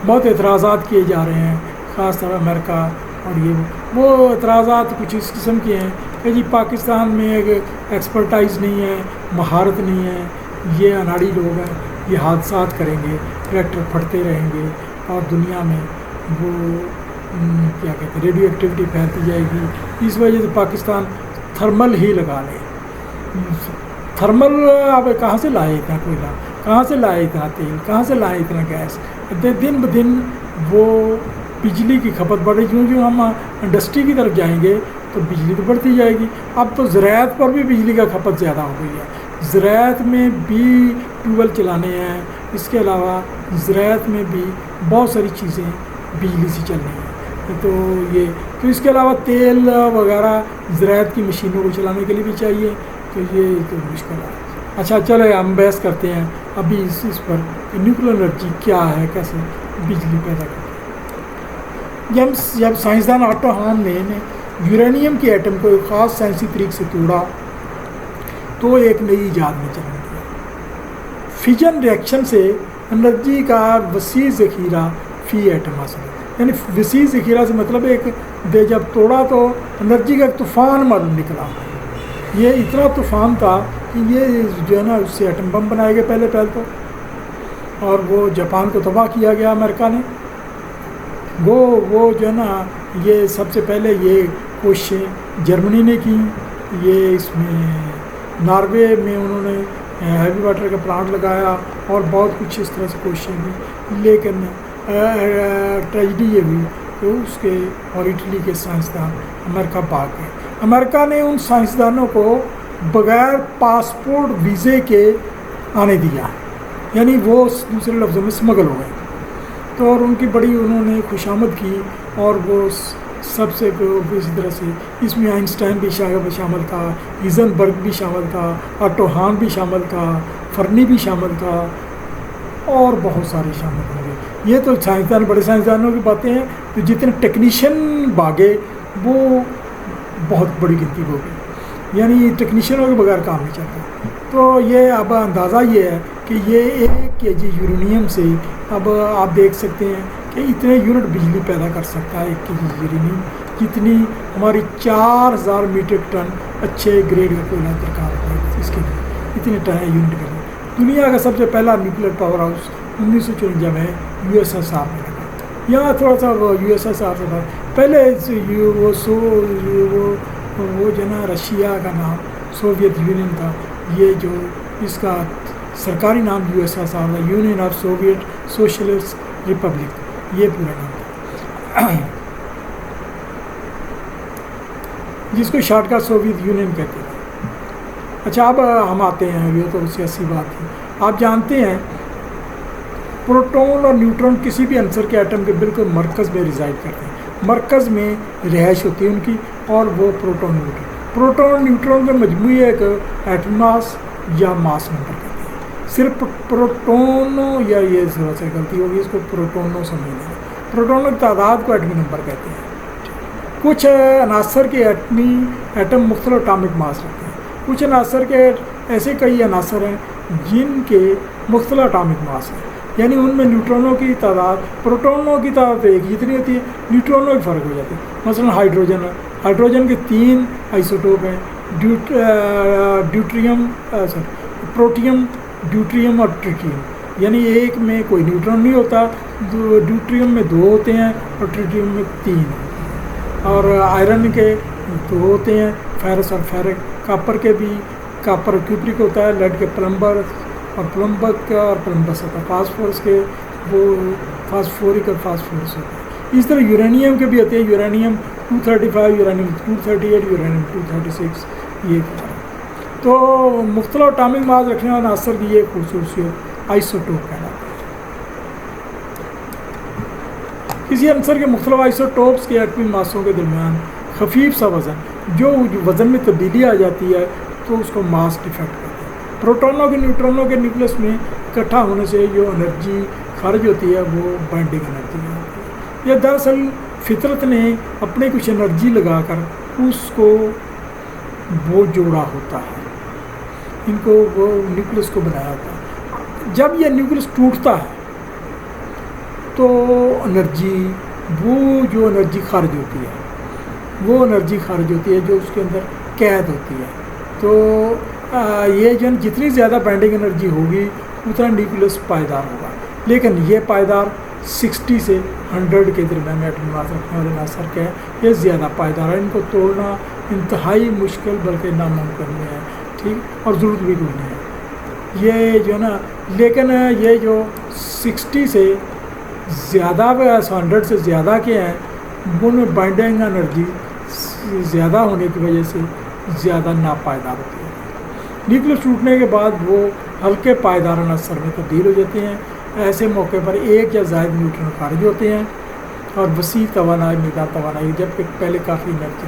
بہت اعتراضات کیے جا رہے ہیں، خاص طور امریکہ، اور یہ وہ اعتراضات کچھ اس قسم کے ہیں کہ جی پاکستان میں ایک ایکسپرٹائز نہیں ہے، مہارت نہیں ہے، یہ اناڑی لوگ ہیں، یہ حادثات کریں گے، ریکٹر پھٹتے رہیں گے، اور دنیا میں وہ کیا کہتے ہیں ریڈیو ایکٹیویٹی پھیلتی جائے گی، اس وجہ سے پاکستان تھرمل ہی لگا لے۔ تھرمل اب کہاں سے لائے اتنا کوئلہ، کہاں سے لائے اتنا تیل، کہاں سے لائے اتنا گیس؟ دن بدن وہ بجلی کی کھپت بڑھ رہی، جو ہم انڈسٹری کی طرف جائیں گے تو بجلی تو بڑھتی جائے گی۔ اب تو زراعت پر بھی بجلی کا کھپت زیادہ ہو گئی ہے، زراعت میں بھی ٹیوب ویل چلانے ہیں، اس کے علاوہ زراعت میں بھی بہت ساری چیزیں بجلی سے چل رہی ہیں، تو اس کے علاوہ تیل وغیرہ زراعت کی مشینوں کو چلانے کے لیے بھی چاہیے، تو یہ تو مشکل ہے۔ اچھا چلے ہم بحث کرتے ہیں ابھی اس پر کہ نیوکلیر انرجی کیا ہے، کیسے بجلی پیدا کرتی ہے۔ جب سائنسدان آٹو ہان نے یورینیم کے ایٹم کو ایک خاص سائنسی طریقے سے توڑا تو ایک نئی ایجاد نے جنم دیا۔ فیجن ریئیکشن سے انرجی کا وسیع ذخیرہ فی ایٹم حاصل ہے، یعنی وسیع ذخیرہ سے مطلب ایک جب توڑا تو انرجی کا ایک طوفان معلوم نکلا۔ یہ اتنا طوفان تھا کہ یہ جو ہے نا اس سے ایٹم بم بنائے گئے پہلے تو، اور وہ جاپان کو تباہ کیا گیا امریکہ نے۔ وہ جو ہے نا یہ سب سے پہلے یہ کوششیں جرمنی نے کی، یہ اس میں ناروے میں انہوں نے ہیوی واٹر کا پلانٹ لگایا اور بہت کچھ اس طرح سے کوششیں کی، لیکن ٹریجڈی یہ ہوئی کہ اس کے اور اٹلی کے سائنسدان امریکہ بھاگ گئے۔ امریکہ نے ان سائنسدانوں کو بغیر پاسپورٹ ویزے کے آنے دیا، یعنی وہ دوسرے لفظوں میں اسمگل ہو گئے، تو اور ان کی بڑی انہوں نے خوشامد کی، اور وہ سب سے اسی طرح سے اس میں آئنسٹائن بھی شامل تھا، ہیزنبرگ بھی شامل تھا، آٹو ہان بھی شامل تھا، فرنی بھی شامل تھا، اور بہت سارے شامل ہوں گے۔ یہ تو سائنسدان بڑے سائنسدانوں کی باتیں ہیں، تو جتنے ٹیکنیشین بھاگے وہ بہت بڑی گنتی ہوگی، یعنی ٹیکنیشینوں کے بغیر کام نہیں چلتا۔ تو یہ اب اندازہ یہ ہے کہ یہ 1 kg یورینیم سے اب آپ دیکھ سکتے ہیں کہ اتنے یونٹ بجلی پیدا کر سکتا ہے 1 kg یورینیم، جتنی ہماری 4000 میٹرک ٹن اچھے گریڈ کا کوئلہ درکار ہوتا ہے اس کے لیے، اتنے ٹن یونٹ کے لیے۔ دنیا کا سب سے پہلا نیوکلیر پاور ہاؤس 1954 میں USSR میں لگا۔ یہاں تھوڑا سا وہ USSR سے تھا پہلے، وہ جو نا رشیا کا نام سوویت یونین تھا، یہ جو اس کا سرکاری نام USSR تھا، union of Soviet socialist republic, یہ پورا نام تھا، جس کو شارٹ کٹ سوویت یونین کہتے ہیں۔ اچھا اب ہم آتے ہیں، یہ تو سیاسی بات ہے۔ آپ جانتے ہیں پروٹون اور نیوٹرون کسی بھی عنصر کے ایٹم کے بالکل مرکز میں ریزائڈ کرتے ہیں، مرکز میں رہائش ہوتی ہے ان کی، اور وہ پروٹون نیوٹرون کے مجموعی ایک ایٹم ماس یا ماس نمبر کہتے ہیں۔ صرف پروٹونوں، یا یہ ذرا سے غلطی ہوگی، اس کو پروٹونوں سمجھنا ہے، پروٹونوں کی تعداد کو ایٹمی نمبر کہتے ہیں۔ کچھ عناصر کے ایٹم مختلف اٹامک ماس رکھتے ہیں، کچھ عناصر کے ایسے کئی عناصر ہیں جن کے مختلف اٹامک ماس ہیں، یعنی ان میں نیوٹرونوں کی تعداد، پروٹونوں کی تعداد ایک جتنی ہوتی ہے، نیوٹرونوں کی فرق ہو جاتی ہے۔ مثلا ہائیڈروجن کے 3 آئسوٹوپ ہیں، پروٹیم، ڈیوٹریم اور ٹریٹیم، یعنی ایک میں کوئی نیوٹرون نہیں ہوتا، ڈیوٹریم میں 2 ہوتے ہیں اور ٹریٹیم میں 3 ہوتے ہیں، اور آئرن کے 2 ہوتے ہیں، فیرس اور فیرک، کاپر کے بھی، کاپر کیوپرک ہوتا ہے، لیڈ کے پلمبر اور پلمبک کا اور پلمبس ہوتا ہے، فاسفورس کے وہ فاسفورک اور فاسفورس ہوتا ہے۔ اس طرح یورینیم کے بھی ہوتے ہیں، یورینیم 235، یورینیم 238، یورینیم 236، یہ تو مختلف اٹامک ماس رکھنے والے عناصر کی یہ خصوصیت آئسوٹوپ کہلاتی ہے۔ کسی عنصر کے مختلف آئسوٹوپس کے ایٹمی ماسوں کے درمیان خفیف سا وزن، جو وزن میں تبدیلی آ جاتی ہے تو اس کو ماس ڈیفیکٹ کہتے ہیں۔ پروٹونوں کے نیوٹرونوں کے نیوکلس میں اکٹھا ہونے سے جو انرجی خارج ہوتی ہے وہ بائنڈنگ انرجی ہوتی ہے، یہ دراصل فطرت نے اپنے کچھ انرجی لگا کر اس کو وہ جوڑا ہوتا ہے، ان کو وہ نیوکلس کو بنایا ہوتا ہے۔ جب یہ نیوکلس ٹوٹتا ہے تو انرجی، وہ جو انرجی خارج ہوتی ہے، وہ انرجی خارج ہوتی ہے جو اس کے اندر قید ہوتی ہے۔ تو یہ جو جتنی زیادہ بائنڈنگ انرجی ہوگی اتنا نیوکلس پائیدار ہوگا، لیکن یہ پائیدار 60 سے 100 کے درمیان میں ایٹمی ماس رکھنے والے عناصر کے یہ زیادہ پائیدار ہے، ان کو توڑنا انتہائی مشکل بلکہ ناممکن ہے، ٹھیک، اور ضرورت بھی کوئی نہیں ہے یہ جو ہے نا۔ لیکن یہ جو 60 سے زیادہ 100 سے زیادہ کے ہیں ان میں بائنڈنگ انرجی زیادہ ہونے کی وجہ سے زیادہ ناپائیدار ہوتی ہے۔ نیوکلس ٹوٹنے کے بعد وہ ہلکے پائیدار عناصر میں تبدیل ہو جاتے ہیں۔ ایسے موقع پر ایک یا زائد نیوٹرون خارج ہوتے ہیں اور وسیع توانائی مقدار توانائی، جبکہ پہلے کافی انرجی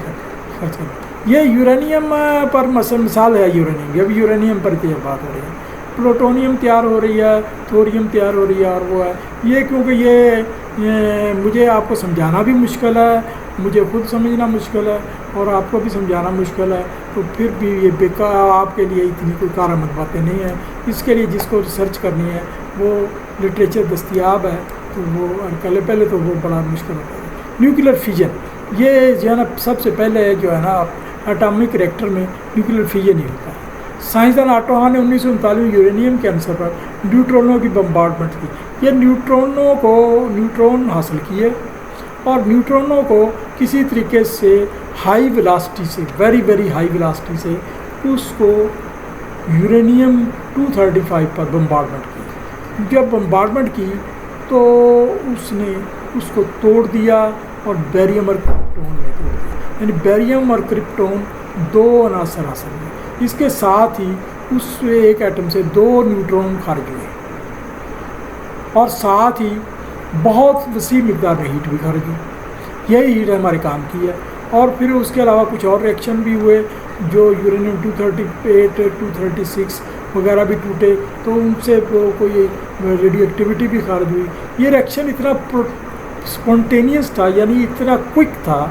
خرچ کرتے۔ یہ یورینیم پر مثال ہے یورینیم، جب یورینیم پر بات ہو رہی ہے، پلوٹونیم تیار ہو رہی ہے، تھوریم تیار ہو رہی ہے، اور وہ ہے یہ کیونکہ یہ مجھے آپ کو سمجھانا بھی مشکل ہے، مجھے خود سمجھنا مشکل ہے اور آپ کو بھی سمجھانا مشکل ہے، تو پھر بھی یہ بیکار آپ کے لیے اتنی کوئی کارآمد باتیں نہیں ہیں۔ اس کے لیے جس کو ریسرچ کرنی ہے وہ لٹریچر دستیاب ہے، تو وہ پہلے تو وہ بڑا مشکل ہوتا ہے۔ نیوکلیر فیجن، یہ جو ہے نا سب سے پہلے جو ہے نا ایٹامک ریئیکٹر میں نیوکلیر فیجن ہی ہوتا ہے۔ سائنسدان آٹو ہان نے 1939 میں یورینیم کے عنصر پر نیوٹرونوں کی بمبارڈمنٹ کی۔ یہ نیوٹرون حاصل کیے اور نیوٹرونوں کو کسی طریقے سے ہائی ویلاسٹی سے، ویری ہائی ویلاسٹی سے اس کو یورینیم 235 پر بمبارڈمنٹ کی۔ جب بمبارڈمنٹ کی تو اس نے اس کو توڑ دیا اور بیریم اور کرپٹون میں توڑ دیا، یعنی بیریم اور کرپٹون دو عناصر حاصل ہوئے۔ اس کے ساتھ ہی اس ایک ایٹم سے 2 نیوٹرون خارج ہوئے اور ساتھ ہی بہت وسیع مقدار میں ہیٹ بھی خارج ہوئی۔ یہی ہیٹ ہمارے کام کی ہے۔ اور پھر اس کے علاوہ کچھ اور ریئیکشن بھی ہوئے جو یورینیم 238 236 وغیرہ بھی ٹوٹے، تو ان سے کوئی ریڈیو ایکٹیویٹی بھی خارج ہوئی۔ یہ ریئیکشن اتنا اسپونٹینیس تھا، یعنی اتنا کوئک تھا،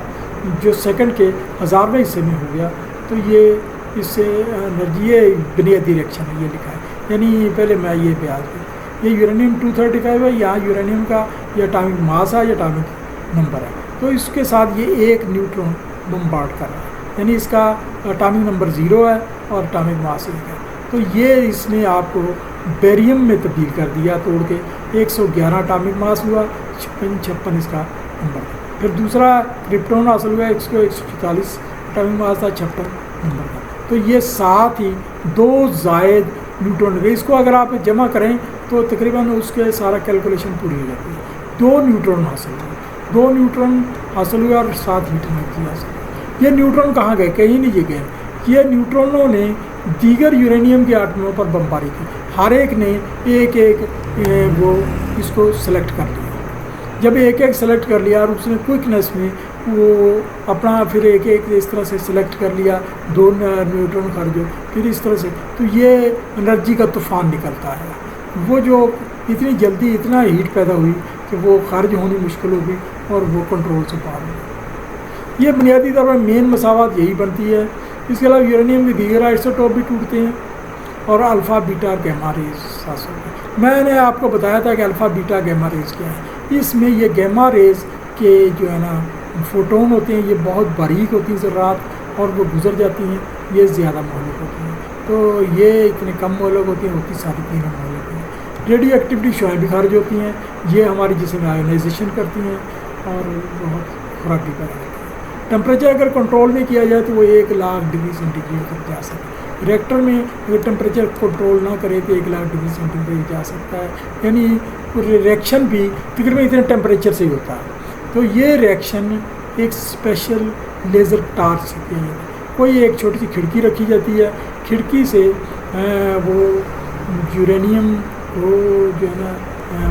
جو سیکنڈ کے 1000ویں حصے میں ہو گیا۔ تو یہ اس سے انرجی، یہ بنیادی ریئیکشن ہے، یہ لکھا ہے، یعنی پہلے میں یہ بیان کیا، یہ یورینیم 235 ہے، یہاں یورینیم کا یہ اٹامک ماس ہے، یہ اٹامک نمبر ہے، تو اس کے ساتھ یہ ایک نیوٹرون بمبارڈ کر رہا ہے، یعنی اس کا اٹامک نمبر 0 ہے اور اٹامک ماس 1 ہے۔ تو یہ اس نے آپ کو بیریم میں تبدیل کر دیا توڑ کے، 111 اٹامک ماس ہوا، 56 اس کا نمبر تھا۔ پھر دوسرا کرپٹون حاصل ہوا، 144 اٹامک ماس تھا، 56 نمبر تھا۔ تو یہ ساتھ ہی 2 زائد نیوٹرون، اس کو اگر آپ جمع کریں تو تقریباً اس کے سارا کیلکولیشن پوری ہو جاتی ہے۔ 2 نیوٹرون حاصل ہوئے، 2 نیوٹرون حاصل ہوئے اور ساتھ ہیٹ انرجی حاصل ہوئی۔ یہ نیوٹرون کہاں گئے؟ کہیں نہیں گئے، یہ نیوٹرونوں نے دیگر یورینیم کے ایٹموں پر بمباری کی، ہر ایک نے ایک وہ اس کو سلیکٹ کر لیا۔ جب ایک سلیکٹ کر لیا اور اس نے کوئکنیس میں وہ اپنا پھر ایک اس طرح سے سلیکٹ کر لیا، 2 نیوٹرون خارج ہو، پھر اس طرح سے، تو یہ انرجی کا طوفان نکلتا ہے۔ وہ جو اتنی جلدی اتنا ہیٹ پیدا ہوئی کہ وہ خارج ہونی مشکل ہو گئی اور وہ کنٹرول سے باہر ہو گئی۔ یہ بنیادی طور پر مین مساوات یہی بنتی ہے۔ اس کے علاوہ یورینیم کے دیگر آئسوٹوپ بھی ٹوٹتے ہیں اور الفا بیٹا گیما ریز حاصل ہوتے ہیں۔ میں نے آپ کو بتایا تھا کہ الفا بیٹا گیما ریز کیا ہے۔ اس میں یہ گیما ریز کے جو ہے نا فوٹون ہوتے ہیں، یہ بہت باریک ہوتی ہیں ذرات اور وہ گزر جاتی ہیں، یہ زیادہ مہلک ہوتی ہیں۔ تو یہ اتنے کم مہلک ہوتی ہیں، ہوتی ساری تینوں مہلک ہیں۔ ریڈیو ایکٹیویٹی شعاعیں بھی خارج ہوتی ہیں، یہ ہماری جسم میں آئونائزیشن کرتی ہیں اور بہت خرابی پیدا کرتی ہیں۔ ٹمپریچر اگر کنٹرول نہیں کیا جائے تو وہ 1,00,000 ڈگری سینٹی گریڈ تک جا سکتا ہے۔ ریئیکٹر میں اگر ٹمپریچر کنٹرول نہ کرے تو 1,00,000 ڈگری سینٹی گریڈ جا سکتا ہے، یعنی ریئیکشن بھی تقریباً اتنے ٹمپریچر سے ہی ہوتا ہے۔ تو یہ ریئیکشن ایک اسپیشل لیزر ٹارچ سے کیا جاتا ہے۔ کوئی ایک چھوٹی سی کھڑکی رکھی جاتی ہے، کھڑکی سے وہ یورینیم کو جو ہے نا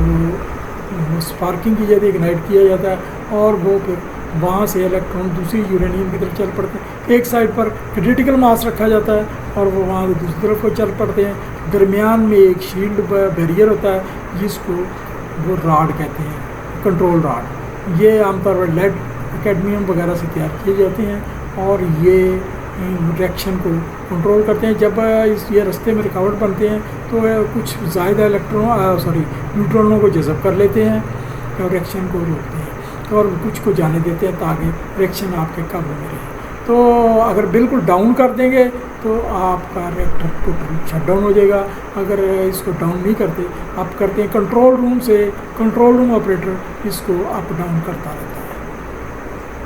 وہ اسپارکنگ کی جاتی ہے، اگنائٹ کیا جاتا ہے اور وہ پھر وہاں سے الیکٹران دوسری یورینیم کی طرف چل پڑتے ہیں۔ ایک سائڈ پر کریٹیکل ماس رکھا جاتا ہے اور وہ وہاں سے دوسری طرف کو چل پڑتے ہیں۔ درمیان میں ایک شیلڈ بیریئر ہوتا ہے جس کو وہ راڈ کہتے ہیں، کنٹرول راڈ۔ یہ عام طور پر لیڈ کیڈمیم وغیرہ سے تیار کیے جاتے ہیں اور یہ ریئیکشن کو کنٹرول کرتے ہیں. جب یہ رستے میں رکاوٹ بنتے ہیں تو کچھ زائدہ نیوٹرونوں کو جذب کر لیتے ہیں اور ریئیکشن کو روکتے ہیں اور کچھ کو جانے دیتے ہیں تاکہ ریئیکشن آپ کے قابو میں رہے. تو اگر بالکل ڈاؤن کر دیں گے تو آپ کا ریئیکٹر ٹوٹل شٹ ڈاؤن ہو جائے گا. اگر اس کو ڈاؤن نہیں کرتے آپ کرتے ہیں کنٹرول روم سے، کنٹرول روم آپریٹر اس کو اپ ڈاؤن کرتا رہتا ہے.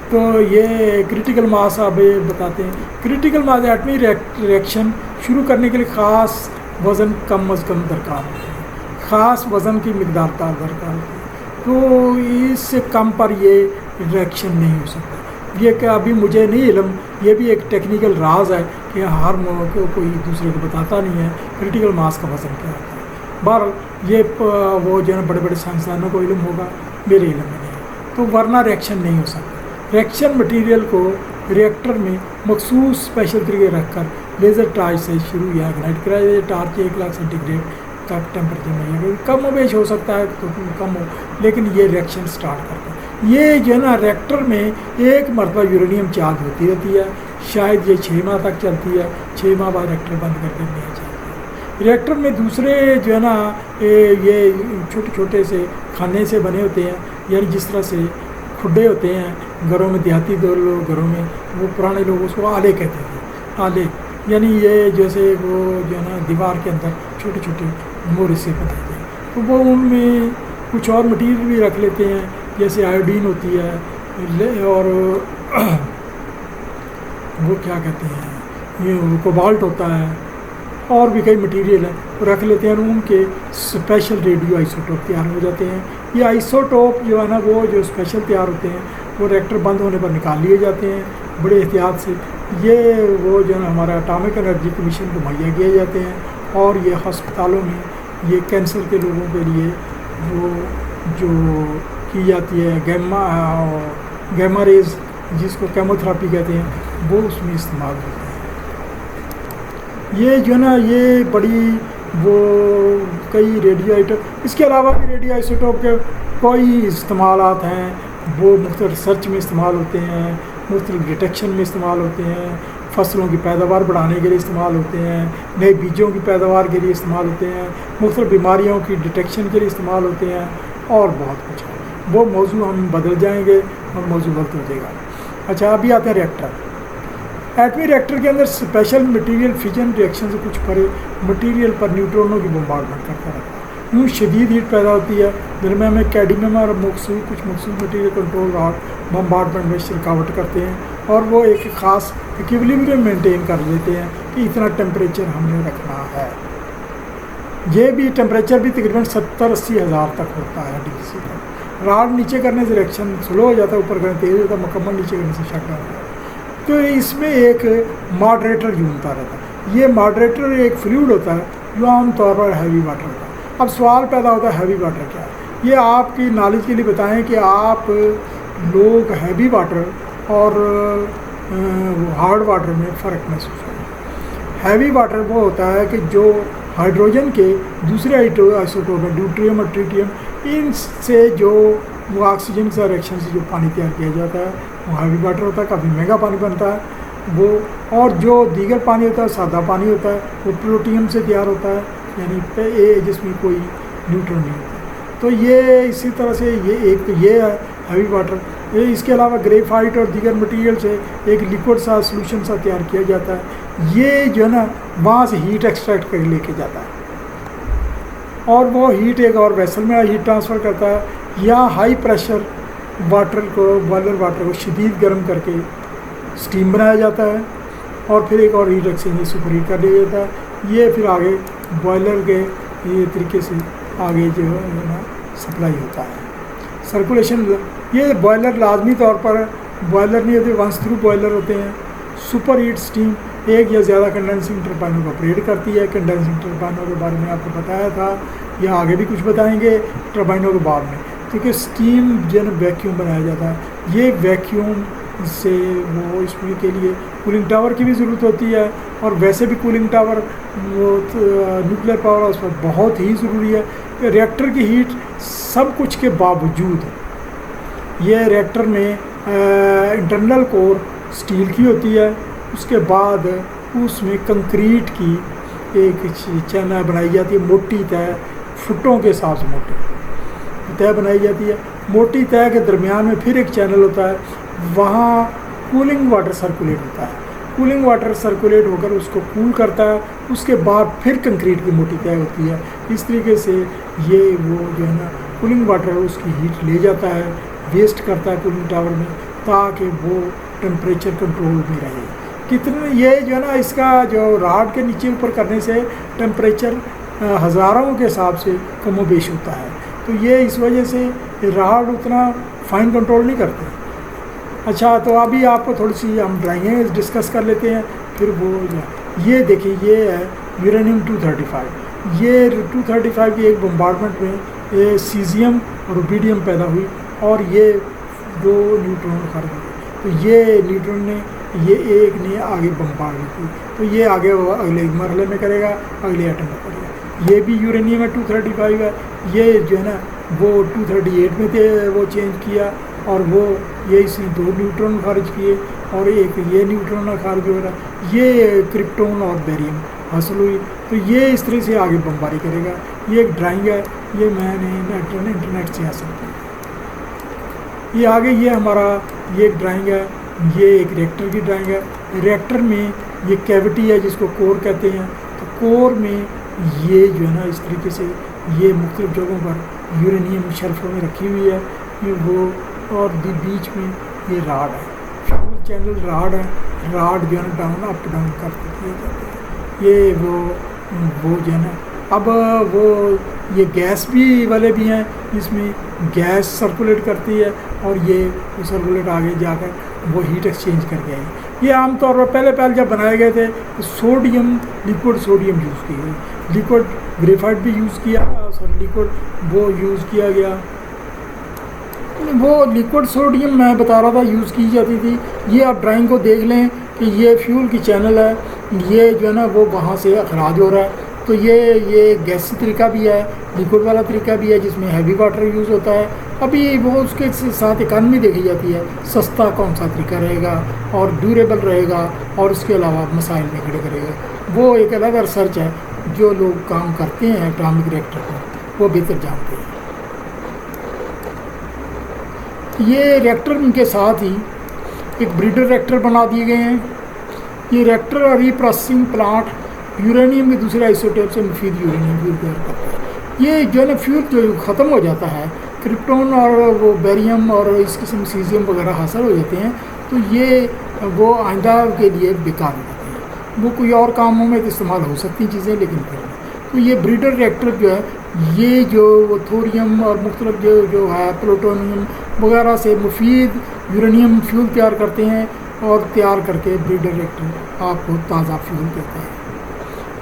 تو یہ کرٹیکل ماس آپ بتاتے ہیں. کرٹیکل ماس ایٹمی ریئیکشن شروع کرنے کے لیے خاص وزن کم از کم درکار ہوتا ہے، خاص وزن کی مقدار درکار ہوتی ہے. تو اس سے کم پر یہ ریئیکشن نہیں ہو سکتا. یہ کہ ابھی مجھے نہیں علم، یہ بھی ایک ٹیکنیکل راز ہے کہ ہر کو کوئی دوسرے کو بتاتا نہیں ہے کرٹیکل ماس کا وزن کیا ہوتا ہے. بہرحال یہ وہ جو ہے بڑے بڑے سائنسدانوں کو علم ہوگا، میرے علم میں نہیں ہے. تو ورنہ ریئیکشن نہیں ہو سکتا. ریئیکشن مٹیریل کو ریئیکٹر میں مخصوص اسپیشل طریقے رکھ کر لیزر ٹارچ سے شروع یا اگنائٹ کرایا جائے. ٹارچ 1,00,000 سینٹی گریڈ تک ٹیمپریچر میں ہے، کم و بیش ہو سکتا ہے تو کم ہو، لیکن یہ ریئیکشن سٹارٹ کرتا ہے. یہ جو ہے نا ریئیکٹر میں ایک مرتبہ یورینیم چارج ہوتی رہتی ہے، شاید یہ 6 ماہ تک چلتی ہے. 6 ماہ بعد ریئیکٹر بند کر کے نہیں چلتی ہے. ریئیکٹر میں دوسرے جو ہے نا یہ چھوٹے چھوٹے سے کھانے سے بنے ہوتے ہیں، یعنی جس طرح سے کھڈے ہوتے ہیں گھروں میں، دیہاتی لوگ گھروں میں، وہ پرانے لوگ اس کو آلے کہتے تھے. آلے یعنی یہ جیسے وہ جو ہے نا دیوار کے اندر چھوٹے چھوٹے مورے سے بنے تھے. تو وہ ان میں کچھ اور مٹیریل بھی رکھ لیتے ہیں، جیسے آیوڈین ہوتی ہے اور وہ کیا کہتے ہیں یہ کوبالٹ ہوتا ہے، اور بھی کئی مٹیریل ہیں رکھ لیتے ہیں. اور ان کے اسپیشل ریڈیو آئسوٹوپ تیار ہو جاتے ہیں. یہ آئسوٹوپ جو ہے نا وہ جو اسپیشل تیار ہوتے ہیں وہ ریئیکٹر بند ہونے پر نکال لیے جاتے ہیں بڑے احتیاط سے. یہ وہ جو ہے نا ہمارا اٹامک انرجی کمیشن کو مہیا کیے جاتے ہیں. اور یہ ہسپتالوں میں یہ کینسر کے لوگوں کے لیے وہ جو کی جاتی ہے گیما ریز، جس کو کیمو تھراپی کہتے ہیں، وہ اس میں استعمال ہوتے ہیں. یہ جو ہے نا یہ بڑی وہ کئی ریڈیو آئسوٹوپ، اس کے علاوہ بھی ریڈیو آئسوٹوپ کے کوئی استعمالات ہیں. وہ مختلف ریسرچ میں استعمال ہوتے ہیں، مختلف ڈیٹیکشن میں استعمال ہوتے ہیں، فصلوں کی پیداوار بڑھانے کے لیے استعمال ہوتے ہیں، نئے بیجوں کی پیداوار کے لیے استعمال ہوتے ہیں، مختلف بیماریوں کی ڈیٹیکشن کے لیے استعمال ہوتے ہیں، اور بہت کچھ ہے. وہ موضوع ہم بدل جائیں گے اور موضوع غلط ہو جائے گا. اچھا ابھی آتے ہیں ریئیکٹر. ایٹمی ریئیکٹر کے اندر اسپیشل مٹیریل فیجن ریئیکشن سے کچھ پرے مٹیریل پر نیوٹرونوں کی بمبارڈمنٹ کرتا رہتا ہے. یوں شدید ہیٹ پیدا ہوتی ہے، درمیان میں کیڈمیم اور کچھ مخصوص مٹیریل کنٹرول راڈ بمبارڈمنٹ میں رکاوٹ کرتے ہیں، اور وہ ایک خاص ایکویلبریم مینٹین کر لیتے ہیں کہ اتنا ٹیمپریچر ہم نے رکھنا ہے. یہ بھی ٹیمپریچر بھی تقریباً 70-80 ہزار تک ہوتا ہے ڈگری سی تک. راڈ نیچے کرنے سے ریئیکشن سلو ہو جاتا ہے، اوپر کرنے تیز ہوتا ہے، مکمل نیچے کرنے سے شٹ ڈاؤن ہوتا ہے. تو اس میں ایک ماڈریٹر جھومتا رہتا ہے. یہ ماڈریٹر ایک فلوئڈ ہوتا ہے جو عام طور پر ہیوی واٹر ہوتا ہے. اب سوال پیدا ہوتا ہے ہیوی واٹر کیا ہے؟ یہ آپ کی نالج کے لیے بتائیں کہ آپ لوگ ہیوی واٹر اور ہارڈ واٹر میں فرق محسوس کریں. ہیوی واٹر وہ ہوتا ہے کہ جو ہائیڈروجن کے دوسرے آئسوٹوپ ہیں، ڈیوٹریم اور ٹریٹیم، ان سے جو وہ آکسیجن سے ریئیکشن سے جو پانی تیار کیا جاتا ہے وہ ہیوی واٹر ہوتا ہے. کافی مہنگا پانی بنتا ہے وہ. اور جو دیگر پانی ہوتا ہے سادہ پانی ہوتا ہے، وہ پلوٹیم سے تیار ہوتا ہے، یعنی جس میں کوئی نیوٹرون نہیں ہوتا. تو یہ اسی طرح سے یہ ایک تو یہ ہے ہیوی واٹر. اس کے علاوہ گریفائٹ اور دیگر مٹیریل سے ایک لیکوڈ سا سولوشن سا تیار کیا جاتا ہے. یہ جو ہے نا وہاں سے ہیٹ ایکسٹریکٹ کر لے کے جاتا ہے، اور وہ ہیٹ ایک اور ویسل میں ہیٹ ٹرانسفر کرتا ہے، یا ہائی پریشر واٹر کو، بوائلر واٹر کو شدید گرم کر کے اسٹیم بنایا جاتا ہے، اور پھر ایک اور ہیٹ ایکسچینجر سپر ہیٹ کر دیا جاتا ہے. یہ پھر آگے بوائلر کے یہ طریقے سے آگے جو ہے نا سپلائی ہوتا ہے. سرکولیشن، یہ بوائلر لازمی طور پر بوائلر نہیں ہوتے، ونس تھرو بوائلر ہوتے ہیں. سپر ہیٹ اسٹیم ایک یا زیادہ کنڈنسنگ ٹربائنوں کو آپریٹ کرتی ہے. کنڈنسنگ ٹربائنوں کے بارے میں آپ کو بتایا تھا، یا آگے بھی کچھ بتائیں گے ٹربائنوں کے بعد میں. کیونکہ اسٹیم جو ہے ویکیوم بنایا جاتا ہے. یہ ویکیوم سے وہ اس میں کے لیے کولنگ ٹاور کی بھی ضرورت ہوتی ہے، اور ویسے بھی کولنگ ٹاور وہ نیوکلیر پاور ہاؤس پر بہت ہی ضروری ہے. ریئیکٹر کی ہیٹ سب کچھ کے باوجود یہ ریئیکٹر میں انٹرنل کور سٹیل کی ہوتی ہے، اس کے بعد اس میں کنکریٹ کی ایک چینل بنائی جاتی ہے، موٹی طے فٹوں کے حساب سے موٹی طے بنائی جاتی ہے۔ موٹی طے کے درمیان میں پھر ایک چینل ہوتا ہے، وہاں کولنگ واٹر سرکولیٹ ہوتا ہے، کولنگ واٹر سرکولیٹ ہو کر اس کو کول کرتا ہے، اس کے بعد پھر کنکریٹ کی موٹی طے ہوتی ہے۔ اس طریقے سے یہ وہ جو ہے نا کولنگ واٹر اس کی ہیٹ لے جاتا ہے، ویسٹ کرتا ہے کولنگ ٹاور میں، تاکہ وہ ٹمپریچر کنٹرول میں رہے۔ کتنے یہ جو ہے نا اس کا جو راڈ کے نیچے اوپر کرنے سے ٹمپریچر ہزاروں کے حساب سے کم و بیش ہوتا ہے، تو یہ اس وجہ سے راڈ اتنا فائن کنٹرول نہیں کرتے۔ اچھا، تو ابھی آپ کو تھوڑی سی ہم ڈرائنگیں ڈسکس کر لیتے ہیں، پھر وہ یہ دیکھیں، یہ ہے یورینیم 235۔ یہ 235 کی ایک بمبارڈمنٹ میں سیزیم اور روبیڈیم پیدا ہوئی اور یہ دو نیوٹرون خارج ہوئے، تو یہ نیوٹرون نے یہ ایک نے آگے بمبارڈ کی، تو یہ آگے وہ اگلے مرحلے میں کرے گا، اگلے ایٹم میں کرے گا۔ یہ بھی یورینیم ہے 235 ہے، یہ جو ہے نا وہ 238 میں تھے وہ چینج کیا، اور وہ یہ اس نے 2 نیوٹرون خارج کیے اور ایک یہ نیوٹرون خارج ہو رہا، یہ کرپٹون اور بیریم حاصل ہوئی، تو یہ اس طرح سے آگے بمباری کرے گا۔ یہ ایک ڈرائنگ ہے، یہ میں نے انٹرنیٹ سے حاصل کی۔ یہ آگے یہ ہمارا یہ ایک ڈرائنگ ہے، یہ ایک ریئیکٹر کی ڈرائنگ ہے۔ ریئیکٹر میں یہ کیوٹی ہے جس کو کور کہتے ہیں، تو کور میں یہ جو ہے نا اس طریقے سے یہ مختلف جگہوں پر یورینیم شیلفوں میں رکھی ہوئی ہے، یہ وہ، اور بیچ میں یہ راڈ ہے، فیول چینل راڈ ہے، راڈ جو ہے نا ڈاؤن اپ ڈاؤن کر دیے جاتے ہیں۔ یہ وہ جو ہے نا اب وہ یہ گیس بھی والے بھی ہیں، جس میں گیس سرکولیٹ کرتی ہے اور یہ سرکولیٹ آگے جا کر وہ ہیٹ ایکسچینج کر کے آئی۔ یہ عام طور پر پہلے جب بنائے گئے تھے تو سوڈیم لیکوڈ سوڈیم یوز کی گئی، لیکوڈ گریفائٹ بھی یوز کیا، لیکوڈ وہ یوز کیا گیا، وہ لیکوڈ سوڈیم میں بتا رہا تھا یوز کی جاتی تھی۔ یہ آپ ڈرائنگ کو دیکھ لیں کہ یہ فیول کی چینل ہے، یہ جو ہے نا وہ وہاں سے اخراج ہو رہا ہے، تو یہ گیسی طریقہ بھی ہے، لیکوڈ والا طریقہ بھی ہے جس میں ہیوی واٹر یوز ہوتا ہے۔ ابھی وہ اس کے ساتھ اکانومی دیکھی جاتی ہے، سستا کون سا طریقہ رہے گا اور ڈیوریبل رہے گا اور اس کے علاوہ مسائل میں کھڑے کرے گا، وہ ایک الگ ریسرچ ہے۔ جو لوگ کام کرتے ہیں اٹامک ریئیکٹر پر وہ بہتر جانتے ہیں۔ یہ ریئیکٹر ان کے ساتھ ہی ایک بریڈر ریئیکٹر بنا دیے گئے ہیں۔ یہ ریئیکٹر اور ری پروسیسنگ پلانٹ یورینیم کے دوسرے آئسوٹوپ سے مفید یورینیم فیول تیار کرتا ہے۔ یہ جو ہے نا فیول جو ختم ہو جاتا ہے، کرپٹون اور وہ بیریم اور اس قسم سیزیم وغیرہ حاصل ہو جاتے ہیں، تو یہ وہ آئندہ کے لیے بیکار ہو جاتے ہیں، وہ کوئی اور کاموں میں استعمال ہو سکتی چیزیں لیکن پھر تو یہ بریڈر ریئیکٹر جو ہے یہ جو تھوریم اور مختلف جو ہے پلوٹونیم وغیرہ سے مفید یورینیم فیول تیار کرتے ہیں، اور تیار کر کے بریڈر ریئیکٹر آپ کو تازہ فیول دیتے ہیں۔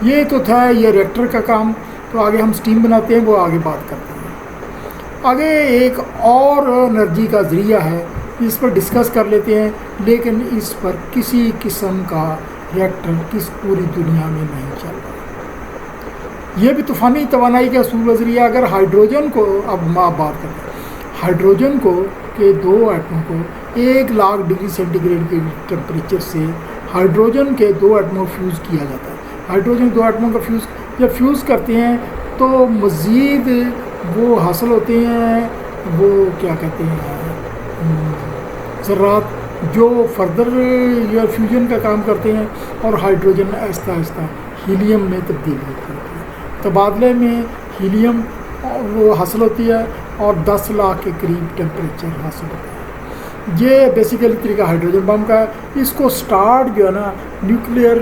یہ تو تھا یہ ریئیکٹر کا کام، تو آگے ہم سٹیم بناتے ہیں، وہ آگے بات کرتے ہیں۔ آگے ایک اور انرجی کا ذریعہ ہے، اس پر ڈسکس کر لیتے ہیں، لیکن اس پر کسی قسم کا ریئیکٹر کس پوری دنیا میں نہیں چل رہا۔ یہ بھی طوفانی توانائی کا اصول ذریعہ۔ اگر ہائیڈروجن کو اب بات کرتے ہیں، ہائیڈروجن کو کے 2 ایٹموں کو 1,00,000 ڈگری سینٹی گریڈ کے ٹمپریچر سے ہائیڈروجن کے 2 ایٹموں فیوز کیا جاتا ہے۔ ہائیڈروجن 2 ایٹموں کا جب فیوز کرتے ہیں تو مزید وہ حاصل ہوتے ہیں، وہ کیا کہتے ہیں، ذرات جو فردر یا فیوژن کا کام کرتے ہیں، اور ہائیڈروجن آہستہ آہستہ ہیلیم میں تبدیل ہوتی ہے۔ تبادلے میں ہیلیم وہ حاصل ہوتی ہے اور 10 لاکھ کے قریب ٹیمپریچر حاصل ہوتا ہے۔ یہ بیسیکلی طریقہ ہائیڈروجن بم کا ہے۔ اس کو سٹارٹ جو ہے نا نیوکلیئر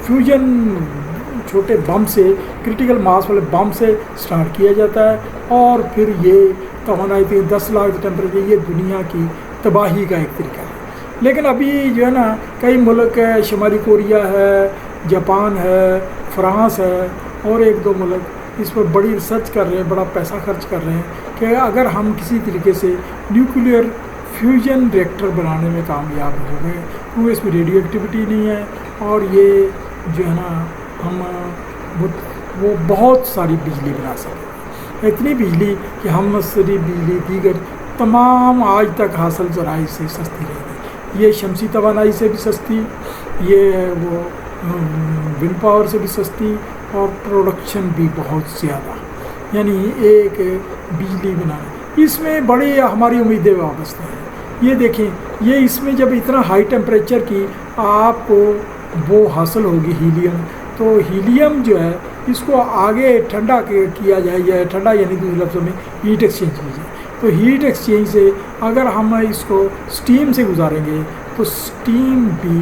فیوژن چھوٹے بم سے، کرٹیکل ماس والے بم سے سٹارٹ کیا جاتا ہے، اور پھر یہ توانائی 10 لاکھ ٹیمپریچر، یہ دنیا کی تباہی کا ایک طریقہ ہے۔ لیکن ابھی جو ہے نا کئی ملک ہے، شمالی کوریا ہے، جاپان ہے، فرانس ہے، اور 1-2 ملک اس پر بڑی ریسرچ کر رہے ہیں، بڑا پیسہ خرچ کر رہے ہیں کہ اگر ہم کسی طریقے سے نیوکلیئر فیوژن ریئیکٹر بنانے میں کامیاب ہو گئے، کیونکہ اس میں ریڈیو ایکٹیویٹی نہیں ہے، اور یہ جو ہے نا ہم وہ بہت ساری بجلی بنا سکیں، اتنی بجلی کہ ہم صرف بجلی دیگر تمام آج تک حاصل ذرائع سے سستی رہے گی. یہ شمسی توانائی سے بھی سستی، یہ وہ ونڈ پاور سے بھی سستی، اور پروڈکشن بھی بہت زیادہ. یعنی ایک بجلی بنانا اس میں بڑی ہماری امیدیں وابستہ ہیں. یہ دیکھیں، یہ اس میں جب اتنا ہائی ٹیمپریچر کی آپ کو وہ حاصل ہوگی ہیلیم، تو ہیلیم جو ہے اس کو آگے ٹھنڈا کیا جائے، یا ٹھنڈا یعنی دوسرے لفظوں میں ہیٹ ایکسچینج کی جائے. تو ہیٹ ایکسچینج سے اگر ہم اس کو سٹیم سے گزاریں گے تو سٹیم بھی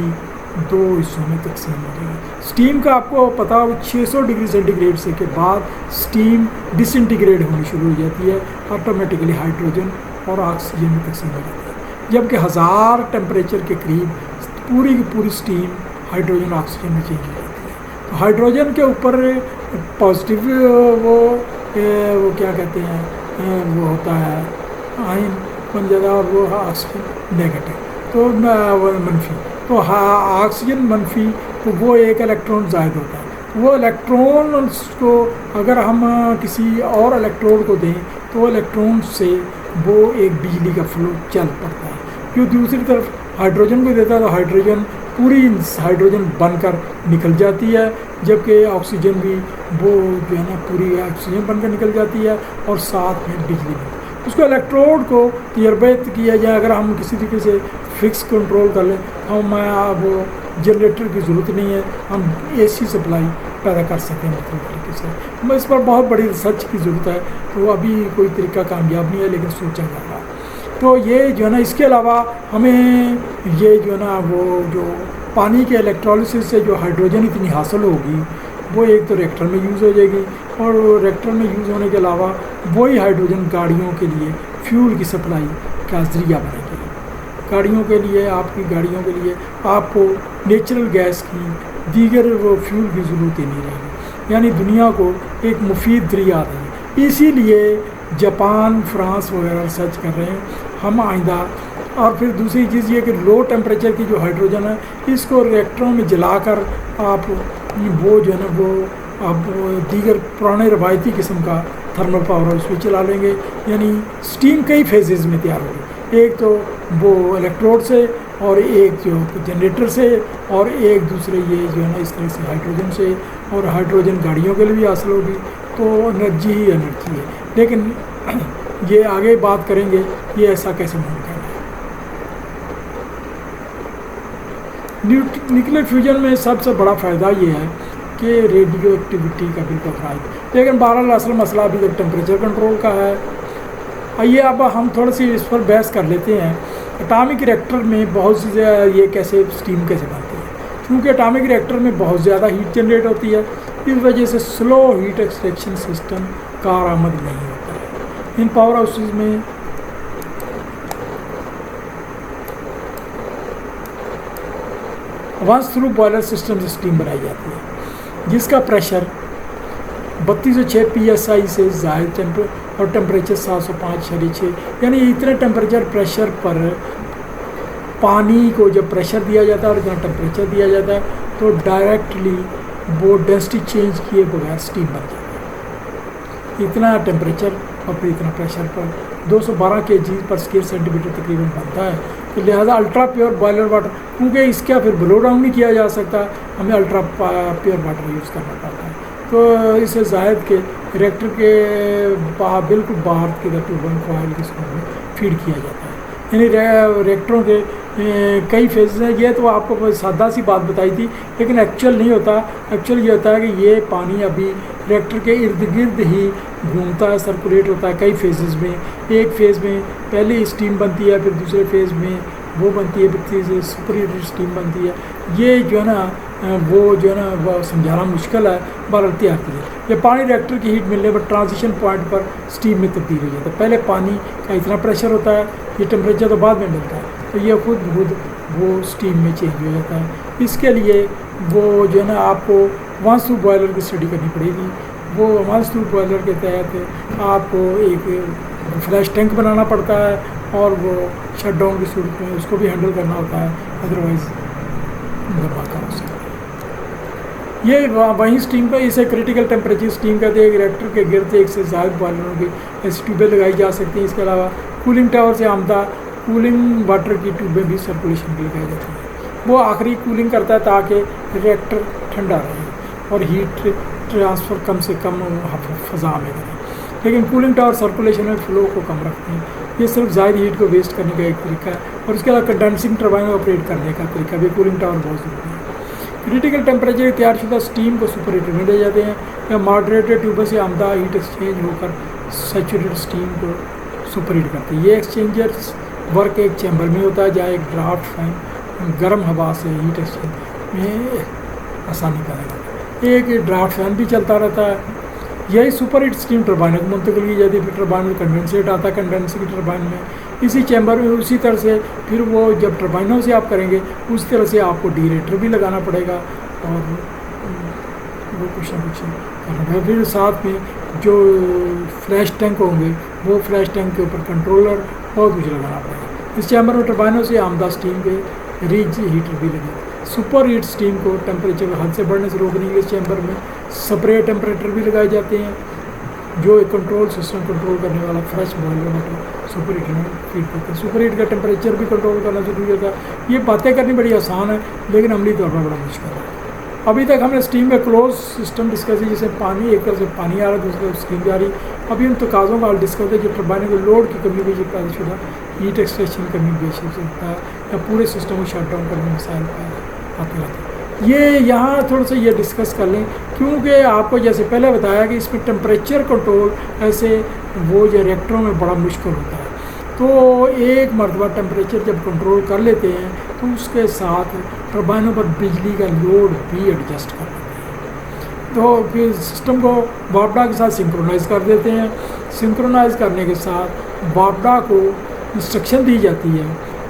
دو حصوں میں تقسیم ہو جائے گی. سٹیم کا آپ کو پتہ ہو 600 ڈگری سینٹی گریڈ سے کے بعد سٹیم ڈس انٹیگریٹ ہونی شروع ہو جاتی ہے، آٹومیٹکلی ہائیڈروجن اور آکسیجن میں تقسیم ہو جاتی ہے. جبکہ 1000 ٹیمپریچر کے قریب پوری کی پوری سٹیم ہائیڈروجن آکسیجن میں چینج ہو جاتی ہے. تو ہائیڈروجن کے اوپر پازیٹیو وہ کیا کہتے ہیں وہ ہوتا ہے آئن بن جاتا ہے، اور وہ آکسیجن نیگیٹو، تو منفی. تو آکسیجن منفی، تو وہ ایک الیکٹران زائد ہوتا ہے. وہ الیکٹران کو اگر ہم کسی اور الیکٹروڈ کو دیں تو وہ الیکٹران سے وہ ایک بجلی کا فلو چل پڑتا ہے. کیوں دوسری طرف ہائیڈروجن کو دیتا ہے تو ہائیڈروجن پوری ہائیڈروجن بن کر نکل جاتی ہے، جبکہ آکسیجن بھی وہ جو ہے نا پوری آکسیجن بن کر نکل جاتی ہے، اور ساتھ میں بجلی بھی. اس کو الیکٹروڈ کو تجربیت کیا جائے، اگر ہم کسی طریقے سے فکس کنٹرول کر لیں، ہم وہ جنریٹر کی ضرورت نہیں ہے، ہم اے سی سپلائی پیدا کر سکتے ہیں مختلف طریقے سے. اس پر بہت بڑی ریسرچ کی ضرورت ہے، تو ابھی کوئی طریقہ کامیاب نہیں ہے، لیکن سوچا جا رہا ہے. تو یہ جو ہے نا اس کے علاوہ ہمیں یہ جو ہے نا وہ جو پانی کے الیکٹرالسس سے جو ہائیڈروجن اتنی حاصل ہوگی وہ ایک تو ریکٹر میں یوز ہو جائے گی، اور ریکٹر میں یوز ہونے کے علاوہ وہی ہائیڈروجن گاڑیوں کے لیے فیول کی سپلائی کا ذریعہ بنے گی. گاڑیوں کے لیے، آپ کی گاڑیوں کے لیے آپ کو نیچرل گیس کی دیگر وہ فیول کی ضرورت ہی نہیں رہے گی. یعنی دنیا کو ایک مفید ذریعہ ہے. اسی لیے جاپان، فرانس وغیرہ ریسرچ کر رہے ہیں ہم آئندہ. اور پھر دوسری چیز یہ کہ لو ٹیمپریچر کی جو ہائیڈروجن ہے اس کو ریکٹروں میں جلا کر آپ وہ جو ہے نا وہ آپ دیگر پرانے روایتی قسم کا تھرمل پاور اس میں چلا لیں گے. یعنی سٹیم کئی فیزز میں تیار ہوگی، ایک تو وہ الیکٹروڈ سے، اور ایک جو جنریٹر سے، اور ایک دوسرے یہ جو ہے نا اس طرح سے ہائیڈروجن سے. اور ہائیڈروجن گاڑیوں کے لیے بھی حاصل ہوگی، تو انرجی ہی انرجی ہے. لیکن یہ آگے بات کریں گے یہ ایسا کیسے ممکن ہے. نیوکلیر فیوژن میں سب سے بڑا فائدہ یہ ہے کہ ریڈیو ایکٹیویٹی کا بالکل خارج، لیکن بہرحال اصل مسئلہ ابھی تک ٹیمپریچر کنٹرول کا ہے. آئیے اب ہم تھوڑی سی اس پر بحث کر لیتے ہیں. اٹامک ریئیکٹر میں بہت سی یہ کیسے اسٹیم کیسے بنتی ہے، کیونکہ اٹامک ریئیکٹر میں بہت زیادہ ہیٹ جنریٹ ہوتی ہے، اس وجہ سے سلو ہیٹ ایکسٹریکشن سسٹم کارآمد نہیں ہوتا ہے. ان پاور ہاؤسز میں ونس تھرو بوائلر سسٹم سے اسٹیم بنائی جاتی ہے، جس کا پریشر 3206 PSI سے زائد اور ٹیمپریچر 705.6، یعنی اتنے ٹیمپریچر پریشر پر پانی کو جب پریشر دیا جاتا ہے اور اتنا ٹیمپریچر دیا جاتا ہے تو ڈائریکٹلی وہ ڈینسٹی چینج کیے بغیر اسٹیم بن جاتا ہے. اتنا ٹیمپریچر اور پھر اتنا پریشر پر 212 kg پر اسکوائر سینٹی میٹر تقریباً بنتا ہے. تو لہٰذا الٹرا پیور بوائلر واٹر، کیونکہ اس کا پھر بلو ڈاؤن نہیں کیا جا سکتا، ہمیں الٹرا پیور واٹر یوز کرنا پڑتا ہے. تو اسے زائد کے ریئیکٹر کے بالکل باہر کی ٹیوبن کوائل کی صورت میں فیڈ کیا جاتا ہے. یعنی ریئیکٹروں کے کئی فیزز ہیں. یہ تو آپ کو سادہ سی بات بتائی تھی، لیکن ایکچوئل نہیں ہوتا. ایکچوئل یہ ہوتا ہے کہ یہ پانی ابھی ریئیکٹر کے ارد گرد ہی گھومتا ہے، سرکولیٹ ہوتا ہے کئی فیزز میں. ایک فیز میں پہلے اسٹیم بنتی ہے، پھر دوسرے فیز میں وہ بنتی ہے، پھر تیسرے سپر ہیٹڈ اسٹیم بنتی ہے. یہ جو ہے نا وہ جو ہے نا وہ سمجھانا مشکل ہے، بہرحال تیار کی ہے. یہ پانی ریئیکٹر کی ہیٹ ملنے پر ٹرانزیشن پوائنٹ پر اسٹیم میں تبدیل ہو جاتا ہے. پہلے پانی کا اتنا پریشر ہوتا ہے، یہ ٹیمپریچر تو بعد میں ملتا ہے، تو یہ خود بخود وہ اسٹیم میں چینج ہو جاتا ہے. اس کے لیے وہ جو ہے نا آپ کو ونس تھرو بوائلر کی اسٹڈی کرنی پڑے گی. وہ ونس تھرو بوائلر کے تحت آپ کو ایک فلیش ٹینک بنانا پڑتا ہے، اور وہ شٹ ڈاؤن کی صورت میں اس کو بھی ہینڈل کرنا ہوتا ہے، ادروائز دھماکہ ہو سکتا ہے. یہ وہیں اسٹیم پہ اسے کریٹیکل ٹیمپریچر اسٹیم کہتے ہیں. ریئیکٹر کے گرد ایک سے زائد بوائلروں کی ایسی ٹیوبیں لگائی جا سکتی ہیں. اس کے علاوہ کولنگ ٹاور سے آمدہ کولنگ واٹر کی ٹیوبیں بھی سرکولیشن کی لگائی جاتی ہیں. وہ آخری کولنگ کرتا ہے تاکہ ریئیکٹر ٹھنڈا رہے اور ہیٹ ٹرانسفر کم سے کم فضا میں کریں. لیکن کولنگ ٹاور سرکولیشن میں فلو کو کم رکھتے ہیں. یہ صرف زائد ہیٹ کو ویسٹ کرنے کا ایک طریقہ ہے. اور اس کے علاوہ کنڈینسنگ ٹربائن آپریٹ کرنے کا طریقہ بھی کولنگ ٹاور بہت ضروری ہے. کریٹیکل ٹیمپریچر تیار شدہ اسٹیم کو سپر ہیٹر میں لے جاتے ہیں یا ماڈریٹڈ ٹیوبوں سے آمدہ ہیٹ ایکسچینج ہو کر سیچوریٹڈ اسٹیم کو سپر ہیٹ کرتے ہیں. یہ ایکسچینجرز ورک ایک چیمبر میں ہوتا ہے جہاں ایک ڈرافٹ فین گرم ہوا سے ہیٹ ایکسچینج میں آسانی کرے گا. ایک ڈرافٹ فین بھی چلتا رہتا ہے. یہی سپر ہیٹ اسٹیم ٹربائنوں کو منتقل کی جاتی ہے. پھر ٹربائن میں کنڈنسیٹ آتا ہے. کنڈنسنگ ٹربائن میں اسی چیمبر میں اسی طرح سے پھر وہ جب ٹربائنوں سے آپ کریں گے اس طرح سے آپ کو ڈیریٹر بھی لگانا پڑے گا اور وہ کچھ نہ کچھ کرنا پڑے گا. پھر ساتھ میں جو فلیش ٹینک ہوں گے وہ فلیش ٹینک کے اوپر کنٹرولر اور کچھ لگانا پڑے گا. اس چیمبر میں ٹربائنوں سے آمدہ اسٹیم پہ ریج ہیٹر بھی لگے. سپر ہیٹ اسٹیم کو ٹیمپریچر حد سے بڑھنے سے روکنے کے لیے چیمبر میں سپرے ٹیمپریٹر بھی لگائے جاتے ہیں جو ایک کنٹرول سسٹم کنٹرول کرنے والا fresh boiler water super heater میں فیڈ کرتے ہیں. سپر ہیٹ کا ٹیمپریچر بھی کنٹرول کرنا ضروری ہوتا ہے. یہ باتیں کرنی بڑی آسان ہے لیکن عملی طور پر بڑا مشکل ہے. ابھی تک ہم نے اسٹیم میں کلوز سسٹم ڈسکس کی جیسے پانی ایک طرف سے پانی آ رہا ہے دوسری طرف اسٹیم جا رہی. ابھی ان تقاضوں کا حل ڈسکس ہے جو ٹربائنوں کے لوڈ کی کمی وجہ پیدا شدہ ہیٹ ایکسٹریکشن کرنی بیش ہوتا ہے یا پورے سسٹم کو شٹ ڈاؤن کرنے میں مسائل پیدا آتے رہتے ہیں. یہ یہاں تھوڑا سا یہ ڈسکس کر لیں کیونکہ آپ کو جیسے پہلے بتایا کہ اس میں ٹیمپریچر کنٹرول ایسے وہ جو ریئیکٹروں میں بڑا مشکل ہوتا ہے. تو ایک مرتبہ ٹیمپریچر جب کنٹرول کر لیتے ہیں تو اس کے ساتھ ٹربائنوں پر بجلی کا لوڈ بھی ایڈجسٹ کر لیتے ہیں. تو پھر سسٹم کو وابڈا کے ساتھ سنکرونائز کر دیتے ہیں. سنکرونائز کرنے کے ساتھ وابڈا کو انسٹرکشن دی جاتی ہے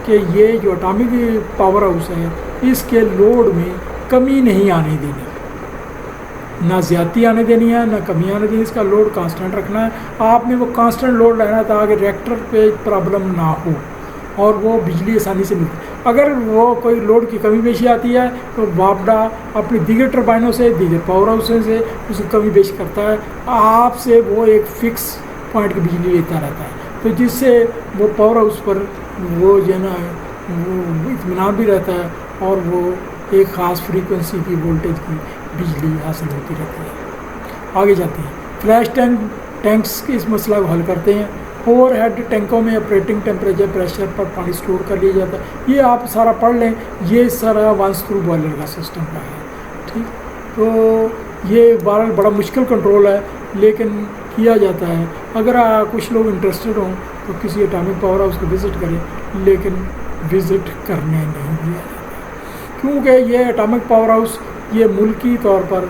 کہ یہ جو اٹامک پاور ہاؤس ہے اس کے لوڈ میں کمی نہیں آنے دینی, نہ زیادتی آنے دینی ہے نہ کمی آنے دینی. اس کا لوڈ کانسٹنٹ رکھنا ہے. آپ نے وہ کانسٹنٹ لوڈ رہنا تاکہ ریئیکٹر پہ پرابلم نہ ہو اور وہ بجلی آسانی سے ملتی. اگر وہ کوئی لوڈ کی کمی بیشی آتی ہے تو وابڈا اپنی دیگر ٹربائنوں سے دیگر پاور ہاؤسوں سے اس کی کمی بیش کرتا ہے. آپ سے وہ ایک فکس پوائنٹ کی بجلی لیتا رہتا ہے تو جس سے وہ پاور ہاؤس پر وہ جو ہے نا وہ اطمینان بھی رہتا ہے اور وہ ایک خاص فریکوینسی کی وولٹیج کی بجلی حاصل ہوتی رہتی ہے. آگے جاتے ہیں. فلیش ٹینکس کے اس مسئلہ کو حل کرتے ہیں. اوور ہیڈ ٹینکوں میں آپریٹنگ ٹیمپریچر پریشر پر پانی اسٹور کر لیا جاتا ہے. یہ آپ سارا پڑھ لیں. یہ سارا ونس تھرو بوائلر کا سسٹم کا ہے. ٹھیک, تو یہ بہرحال بڑا مشکل کنٹرول ہے لیکن کیا جاتا ہے. اگر کچھ لوگ انٹرسٹڈ ہوں تو کسی اٹامک پاور ہاؤس کو وزٹ کریں لیکن وزٹ کرنے نہیں دیا جاتا کیونکہ یہ اٹامک پاور ہاؤس یہ ملکی طور پر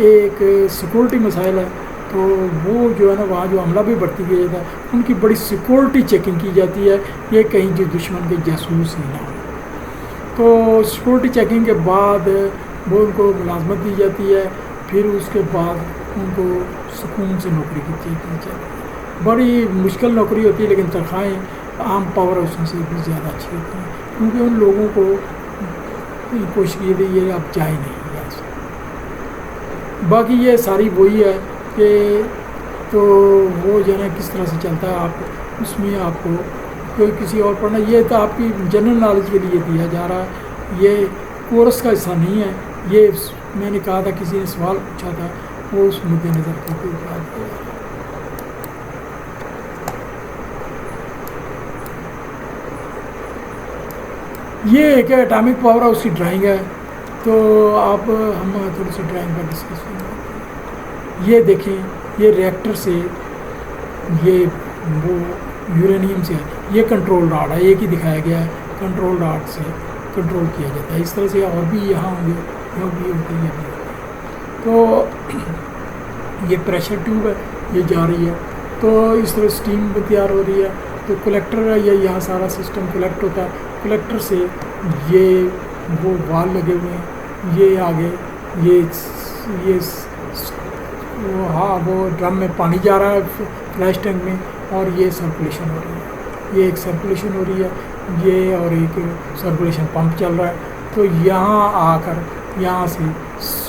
ایک سیکورٹی مسائل ہے. تو وہ جو ہے نا وہاں جو عملہ بھی بھرتی کیا جاتا ہے ان کی بڑی سیکورٹی چیکنگ کی جاتی ہے. یہ کہیں جو دشمن کے جاسوس ہی نہ ہو. تو سیکورٹی چیکنگ کے بعد وہ ان کو ملازمت دی جاتی ہے. پھر اس کے بعد ان کو سکون سے نوکری کی جاتی ہے. بڑی مشکل نوکری ہوتی ہے لیکن تنخواہیں عام پاور ہاؤسوں سے بھی زیادہ اچھی ہوتی ہیں کیونکہ ان لوگوں کو کوشش کی تھی یہ اب جائے نہیں یہاں سے. باقی یہ ساری وہی ہے کہ تو وہ جو ہے نا کس طرح سے چلتا ہے آپ اس میں آپ کو کوئی کسی اور پڑھنا. یہ تو آپ کی جنرل نالج کے لیے دیا جا رہا ہے. یہ کورس کا حصہ نہیں ہے. یہ میں نے کہا تھا کسی نے سوال پوچھا تھا وہ اس مد نظر کرتے ہوئے. یہ ایک اٹامک پاور ہاؤس کی ڈرائنگ ہے. تو آپ ہم تھوڑی سی ڈرائنگ پر ڈسکس کریں. یہ دیکھیں یہ ریئیکٹر سے یہ وہ یورینیم سے یہ کنٹرول راڈ ہے. ایک ہی دکھایا گیا ہے. کنٹرول راڈ سے کنٹرول کیا جاتا ہے. اس طرح سے اور بھی یہاں ہوں گے یہ بھی ہوتے ہیں. تو یہ پریشر ٹیوب ہے یہ جا رہی ہے تو اس طرح اسٹیم بھی تیار ہو رہی ہے. تو کلیکٹر ہے یہ یہاں سارا سسٹم کلیکٹ ہوتا ہے. کلیکٹر سے یہ وہ وال لگے ہوئے ہیں. یہ آگے یہ ہاں وہ ڈرم میں پانی جا رہا ہے فلیش ٹینک میں اور یہ سرکولیشن ہو رہی ہے. یہ ایک سرکولیشن ہو رہی ہے یہ اور ایک سرکولیشن پمپ چل رہا ہے. تو یہاں آ کر یہاں سے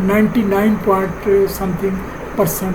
99%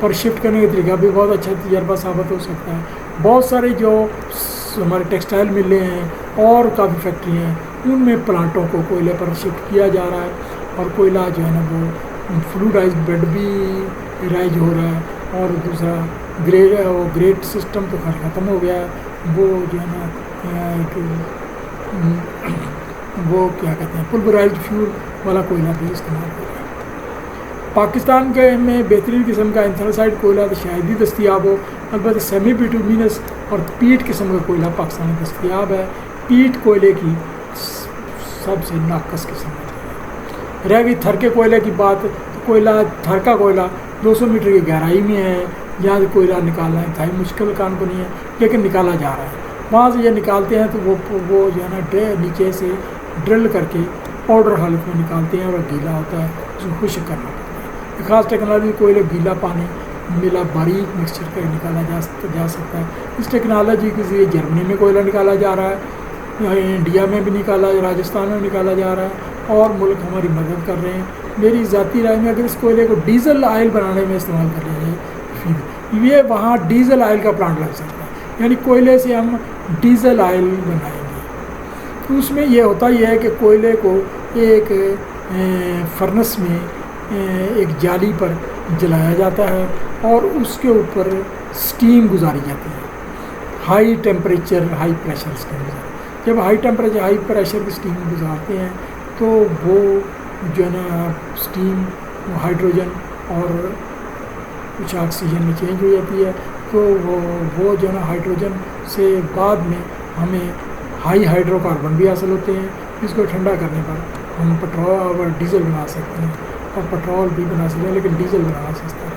پر شفٹ کرنے کا طریقہ بھی بہت اچھا تجربہ ثابت ہو سکتا ہے. بہت سارے جو ہمارے ٹیکسٹائل ملیں ہیں اور کافی فیکٹری ہیں ان میں پلانٹوں کو کوئلے پر شفٹ کیا جا رہا ہے, اور کوئلہ جو ہے نا وہ فلوڈائز بیڈ بھی رائج ہو رہا ہے. اور دوسرا گریٹ سسٹم تو خیر ختم ہو گیا ہے, وہ جو ہے نا وہ کیا کہتے ہیں پلورائزڈ فیول والا کوئلہ بھی استعمال ہو رہا ہے. پاکستان کے میں بہترین قسم کا انتھراسائڈ کوئلہ تو شاید ہی دستیاب ہو, البتہ سیمی بیٹومینس اور پیٹ قسم کا کوئلہ پاکستان میں دستیاب ہے. پیٹ کوئلے کی سب سے ناقص قسم ہے. رہ گئی تھر کے کوئلے کی بات, تو کوئلہ تھر کا کوئلہ 200 میٹر کی گہرائی میں ہے. یہاں سے کوئلہ نکالنا انتہائی مشکل کام کو نہیں ہے, لیکن نکالا جا رہا ہے. وہاں سے یہ نکالتے ہیں تو وہ جو ہے نا نیچے سے ڈرل کر کے پاؤڈر حالت میں نکالتے ہیں, اور گیلا ہوتا ہے اس کو خشک کرنا پڑتا ہے. خاص ٹیکنالوجی کوئلے گیلا پانی ملا باریک مکسچر کر نکالا جا سکتا ہے. اس ٹیکنالوجی کے ذریعے جرمنی میں کوئلہ نکالا جا رہا ہے, انڈیا میں بھی نکالا, راجستھان میں نکالا جا رہا ہے, اور ملک ہماری مدد کر رہے ہیں. میری ذاتی رائے میں اگر اس کوئلے کو ڈیزل آئل بنانے میں استعمال کر لیا جائے, یہ وہاں ڈیزل آئل کا پلانٹ لگ سکتا ہے, یعنی کوئلے سے ہم ڈیزل آئل بنائیں گے. تو اس میں یہ ہوتا یہ ہے کہ کوئلے کو ایک فرنس میں ایک جالی پر جلایا جاتا ہے, اور اس کے اوپر سٹیم گزاری جاتی ہے, high temperature high pressure steam گزاری. جب ہائی ٹیمپریچر ہائی پریشر کی سٹیم گزارتے ہیں تو وہ جو ہے نا سٹیم ہائیڈروجن اور کچھ آکسیجن میں چینج ہو جاتی ہے. تو وہ جو ہے نا ہائیڈروجن سے بعد میں ہمیں ہائی ہائیڈرو کاربن بھی حاصل ہوتے ہیں, جس کو ٹھنڈا کرنے پر ہم پیٹرول اور ڈیزل بنا سکتے ہیں, اور پیٹرول بھی بنا سکتے ہیں, لیکن ڈیزل بنانا سستا ہے.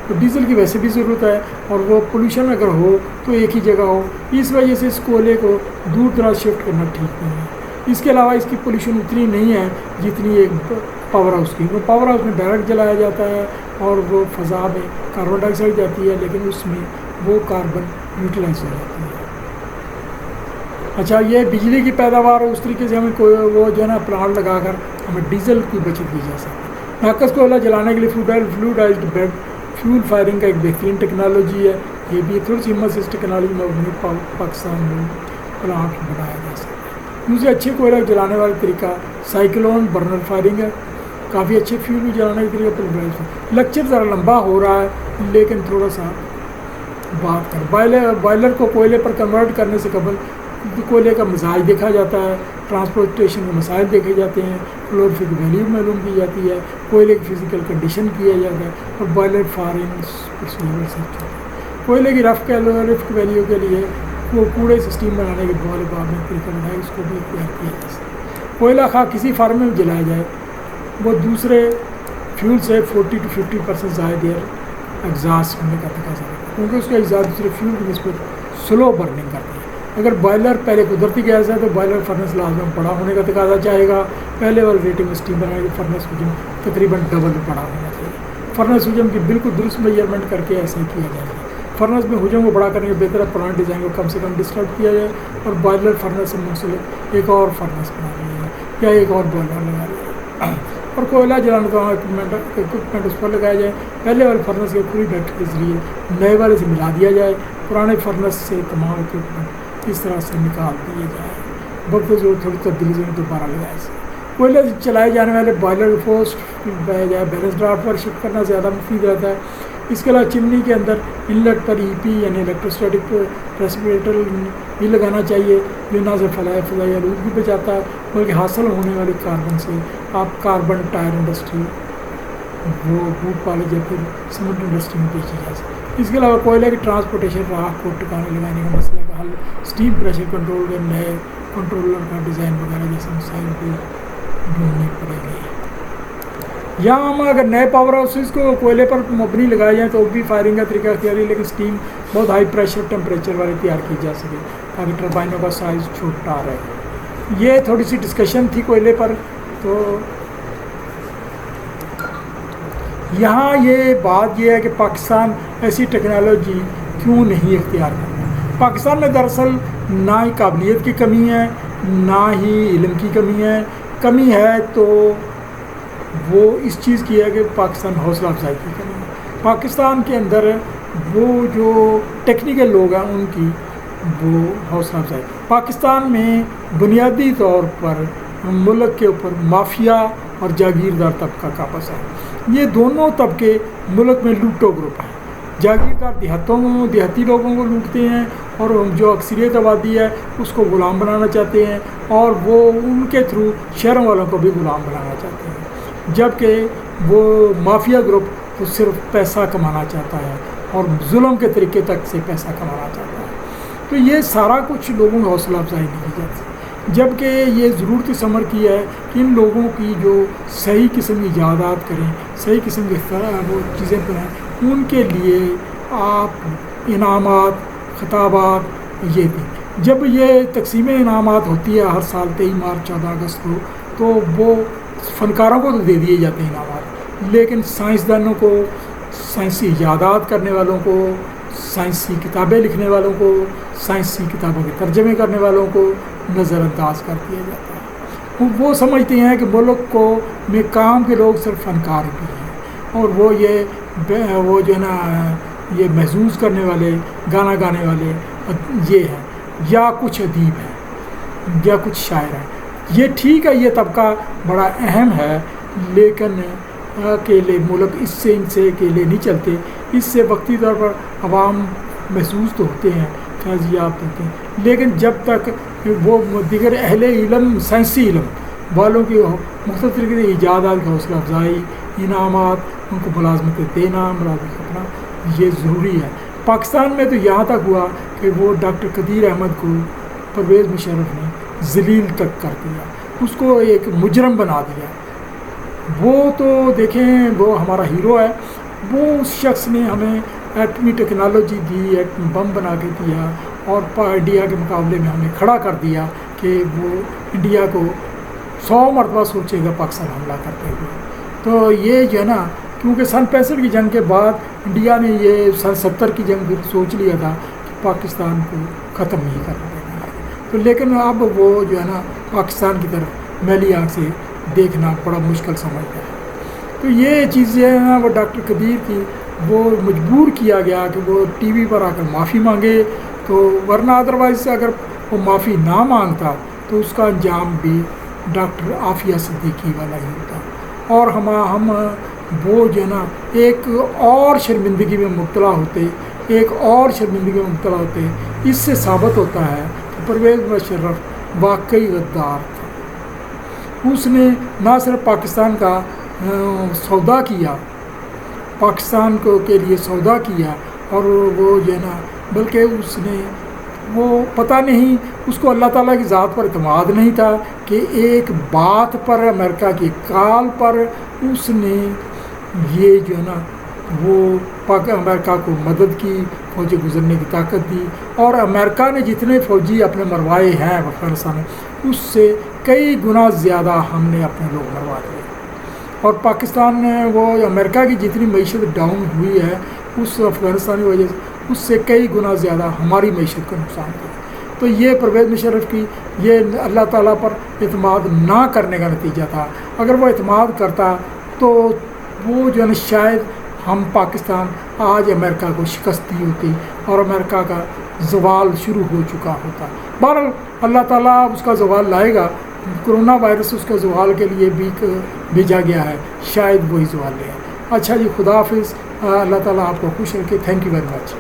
تو ڈیزل کی ویسے بھی ضرورت ہے, اور وہ پولوشن اگر ہو تو ایک ہی جگہ ہو, اس وجہ سے اس کوئلے کو دور دراز شفٹ کرنا ٹھیک نہیں ہے. اس کے علاوہ اس کی پولوشن اتنی نہیں ہے جتنی ایک پاور ہاؤس کی. وہ پاور ہاؤس میں ڈائریکٹ جلایا جاتا ہے اور وہ فضا میں کاربن ڈائی آکسائڈ جاتی ہے, لیکن اس میں وہ کاربن یوٹیلائز ہو جاتی ہے. اچھا, یہ بجلی کی پیداوار اس طریقے سے ہمیں وہ جو ہے نا پلانٹ لگا کر ہمیں ڈیزل کی بچت کی جا سکتی ہے. ناقص کوئلہ جلانے کے لیے فلوڈائزڈ بیڈ فیول فائرنگ کا ایک بہترین ٹیکنالوجی ہے. یہ بھی تھوڑی سی ہمت سے اس ٹیکنالوجی میں اپنی پاکستان میں پلانٹ بنایا جا سکتا ہے. دوسرے اچھے کوئلہ جلانے والا طریقہ سائیکلون برنر فائرنگ ہے. کافی اچھے فیول جلانے کا طریقہ پر لیکچر ذرا لمبا ہو رہا ہے, لیکن تھوڑا سا بات کر بائلر کو کوئلے پر کنورٹ کرنے سے قبل کوئلے کا مزاج دیکھا جاتا ہے, ٹرانسپورٹیشن کے مسائل دیکھے جاتے ہیں, کلوریفک ویلیو معلوم کی جاتی ہے, کوئلے کی فزیکل کنڈیشن کیا جاتا ہے, اور بائلر فائرنگ پروسیجر سے کوئلے کی رف ویلیو کے لیے وہ کوڑے سسٹم بنانے کے بارے میں طریقہ بنایا, اس کو بھی اختیار کیا جا سکتا ہے. کوئلہ خواہ کسی فارم میں جلایا جائے وہ دوسرے فیول سے 40 to 50% زائد ایئر ایگزاسٹ ہونے کا تقاضا ہے, کیونکہ اس کا اجزاء دوسرے فیول کی نسبت سلو برننگ کرتے ہیں. اگر بائلر پہلے قدرتی گیس ہے تو بائلر فرنس لازم بڑا ہونے کا تقاضا چاہے گا. پہلے والا ریٹنگ اسٹیم بنائے گا, فرنس حجم تقریباً ڈبل بڑا ہونا چاہیے. فرنس حجم کی بالکل درست میجرمنٹ کر کے ایسا ہی کیا جائے گا. فرنس میں حجم کو بڑا کرنے کے بہتر پلانٹ ڈیزائن کو کم سے کم ڈسٹرب کیا جائے, اور بائلر فرنس سے منسلک ایک اور فرنس بنا لیا جائے, یا ایک اور بائلر لگا لیا جائے, اور کوئلہ جلانے کا اکوپمنٹ اس پر لگایا جائے. پہلے والے فرنس کے پوری ڈکٹ کے ذریعے نئے والے سے ملا دیا جائے, پرانے فرنس سے تمام اکوپمنٹ اس طرح سے نکال دیے جائے. وقت جو تھوڑی تبدیلی سے دوبارہ لگائے سے کوئلے سے چلائے جانے والے بائلر فورسٹ بہایا جائے, بیلنس ڈرافٹ پر شفٹ کرنا زیادہ مفید رہتا ہے. اس کے علاوہ چمنی کے اندر انلٹ پر ای پی یعنی الیکٹروسٹیٹک ریسپریٹر بھی لگانا چاہیے, جو نہ صرف فضائی آلودگی بچاتا ہے بلکہ حاصل ہونے والے کاربن سے آپ کاربن ٹائر انڈسٹری وہ بوٹ پالج یا پھر سیمنٹ انڈسٹری میں بیچی جا سکتی. اس کے علاوہ کوئلے کی ٹرانسپورٹیشن راہ کو ٹکانے لگانے کا مسئلہ کا حل, اسٹیم پریشر کنٹرول کے نئے کنٹرولر کا ڈیزائن وغیرہ جیسے مسائل بھی ڈھونڈنے پڑے گے. یہاں ہم اگر نئے پاور ہاؤسز کو کوئلے پر مبنی لگائے جائیں تو بھی فائرنگ کا طریقہ اختیار ہے, لیکن اسٹیم بہت ہائی پریشر ٹیمپریچر والے تیار کی جا سکے تاکہ ٹربائنوں کا سائز چھوٹا رہے. یہ تھوڑی سی ڈسکشن تھی کوئلے پر. تو یہاں یہ بات یہ ہے کہ پاکستان ایسی ٹیکنالوجی کیوں نہیں اختیار کرتا. پاکستان میں دراصل نہ ہی قابلیت کی کمی ہے, نہ ہی علم کی کمی ہے. کمی ہے تو وہ اس چیز کی ہے کہ پاکستان حوصلہ افزائی کی کمی ہے. پاکستان کے اندر وہ جو ٹیکنیکل لوگ ہیں ان کی وہ حوصلہ افزائی. پاکستان میں بنیادی طور پر ملک کے اوپر مافیا اور جاگیردار طبقہ قابض ہے. یہ دونوں طبقے ملک میں لوٹو گروپ ہیں. جاگیردار دیہاتی لوگوں کو لوٹتے ہیں اور جو اکثریت آبادی ہے اس کو غلام بنانا چاہتے ہیں, اور وہ ان کے تھرو شہروں والوں کو بھی غلام بنانا چاہتے ہیں. جبکہ وہ مافیا گروپ صرف پیسہ کمانا چاہتا ہے اور ظلم کے طریقے تک سے پیسہ کمانا چاہتا ہے. تو یہ سارا کچھ لوگوں کی حوصلہ افزائی نہیں کی جاتی, جبکہ یہ ضرورت سمر کی ہے کہ ان لوگوں کی جو صحیح قسم کی ایجادات کریں, صحیح قسم کی وہ چیزیں کریں, ان کے لیے آپ انعامات خطابات یہ دیں. جب یہ تقسیم انعامات ہوتی ہے ہر سال 23 مارچ 14 اگست کو, تو وہ فنکاروں کو تو دے دیے جاتے ہیں انعامات, لیکن سائنسدانوں کو, سائنسی ایجادات کرنے والوں کو, سائنسی کتابیں لکھنے والوں کو, سائنسی کتابوں کے ترجمے کرنے والوں کو نظر انداز کر دیا جاتا ہے. وہ سمجھتے ہیں کہ ملک کو میں کام کے لوگ صرف فنکار بھی ہیں, اور وہ جو ہے نا یہ محظوظ کرنے والے, گانا گانے والے یہ ہیں, یا کچھ ادیب ہیں, یا کچھ شاعر ہیں. یہ ٹھیک ہے, یہ طبقہ بڑا اہم ہے, لیکن اکیلے ملک ان سے اکیلے نہیں چلتے. اس سے وقتی طور پر عوام محسوس تو ہوتے ہیں, فیضیاب ہوتے ہیں, لیکن جب تک وہ دیگر اہل علم, سائنسی علم والوں کی مختلف طریقے سے ایجادات کی حوصلہ افزائی, انعامات, ان کو ملازمتیں دینا, ملازمت کرنا, یہ ضروری ہے. پاکستان میں تو یہاں تک ہوا کہ وہ ڈاکٹر قدیر احمد کو پرویز مشرف نے ذلیل تک کر دیا, اس کو ایک مجرم بنا دیا. وہ تو دیکھیں وہ ہمارا ہیرو ہے, وہ اس شخص نے ہمیں ایٹمی ٹیکنالوجی دی, ایٹم بم بنا کے دیا, اور انڈیا کے مقابلے میں ہمیں کھڑا کر دیا کہ وہ انڈیا کو 100 مرتبہ سوچے گا پاکستان حملہ کرتے ہوئے. تو یہ جو ہے نا, کیونکہ سن 65 کی جنگ کے بعد انڈیا نے یہ سن 70 کی جنگ سوچ لیا تھا کہ پاکستان کو ختم نہیں کر دینا ہے. تو لیکن اب وہ جو ہے نا پاکستان کی طرف میلی آنکھ سے دیکھنا بڑا مشکل سمجھتا ہے. تو یہ چیزیں ہیں نا, وہ ڈاکٹر قدیر کی وہ مجبور کیا گیا کہ وہ ٹی وی پر آ کر معافی مانگے, تو ورنہ ادروائز اگر وہ معافی نہ مانگتا تو اس کا انجام بھی ڈاکٹر عافیہ صدیقی والا ہی ہوتا. اور ہم وہ جو ہے نا ایک اور شرمندگی میں مبتلا ہوتے, ایک اور شرمندگی میں مبتلا ہوتے. اس سے ثابت ہوتا ہے کہ پرویز مشرف واقعی غدار تھا. اس نے نہ صرف پاکستان کا سودا کیا, پاکستان کو کے لیے سودا کیا, اور وہ جو ہے نا بلکہ اس نے وہ پتہ نہیں اس کو اللہ تعالیٰ کی ذات پر اعتماد نہیں تھا کہ ایک بات پر, امریکہ کی کال پر اس نے یہ جو ہے نا وہ امریکہ کو مدد کی, فوجی گزرنے کی طاقت دی. اور امریکہ نے جتنے فوجی اپنے مروائے ہیں افغانستان میں, اس سے کئی گنا زیادہ ہم نے اپنے لوگ مروا دیے. اور پاکستان نے وہ امریکہ کی جتنی معیشت ڈاؤن ہوئی ہے اس افغانستان کی وجہ سے, اس سے کئی گنا زیادہ ہماری معیشت کو نقصان ہوا. تو یہ پرویز مشرف کی یہ اللہ تعالیٰ پر اعتماد نہ کرنے کا نتیجہ تھا. اگر وہ اعتماد کرتا تو وہ جو ہے شاید ہم پاکستان آج امریکہ کو شکست دی ہوتی اور امریکہ کا زوال شروع ہو چکا ہوتا. بہرحال اللہ تعالیٰ اس کا زوال لائے گا. کرونا وائرس اس کے زوال کے لیے بھی بھیجا گیا ہے, شاید وہی زوال لے. اچھا جی, خدا حافظ. اللہ تعالیٰ آپ کو خوش رکھے. Thank you very much.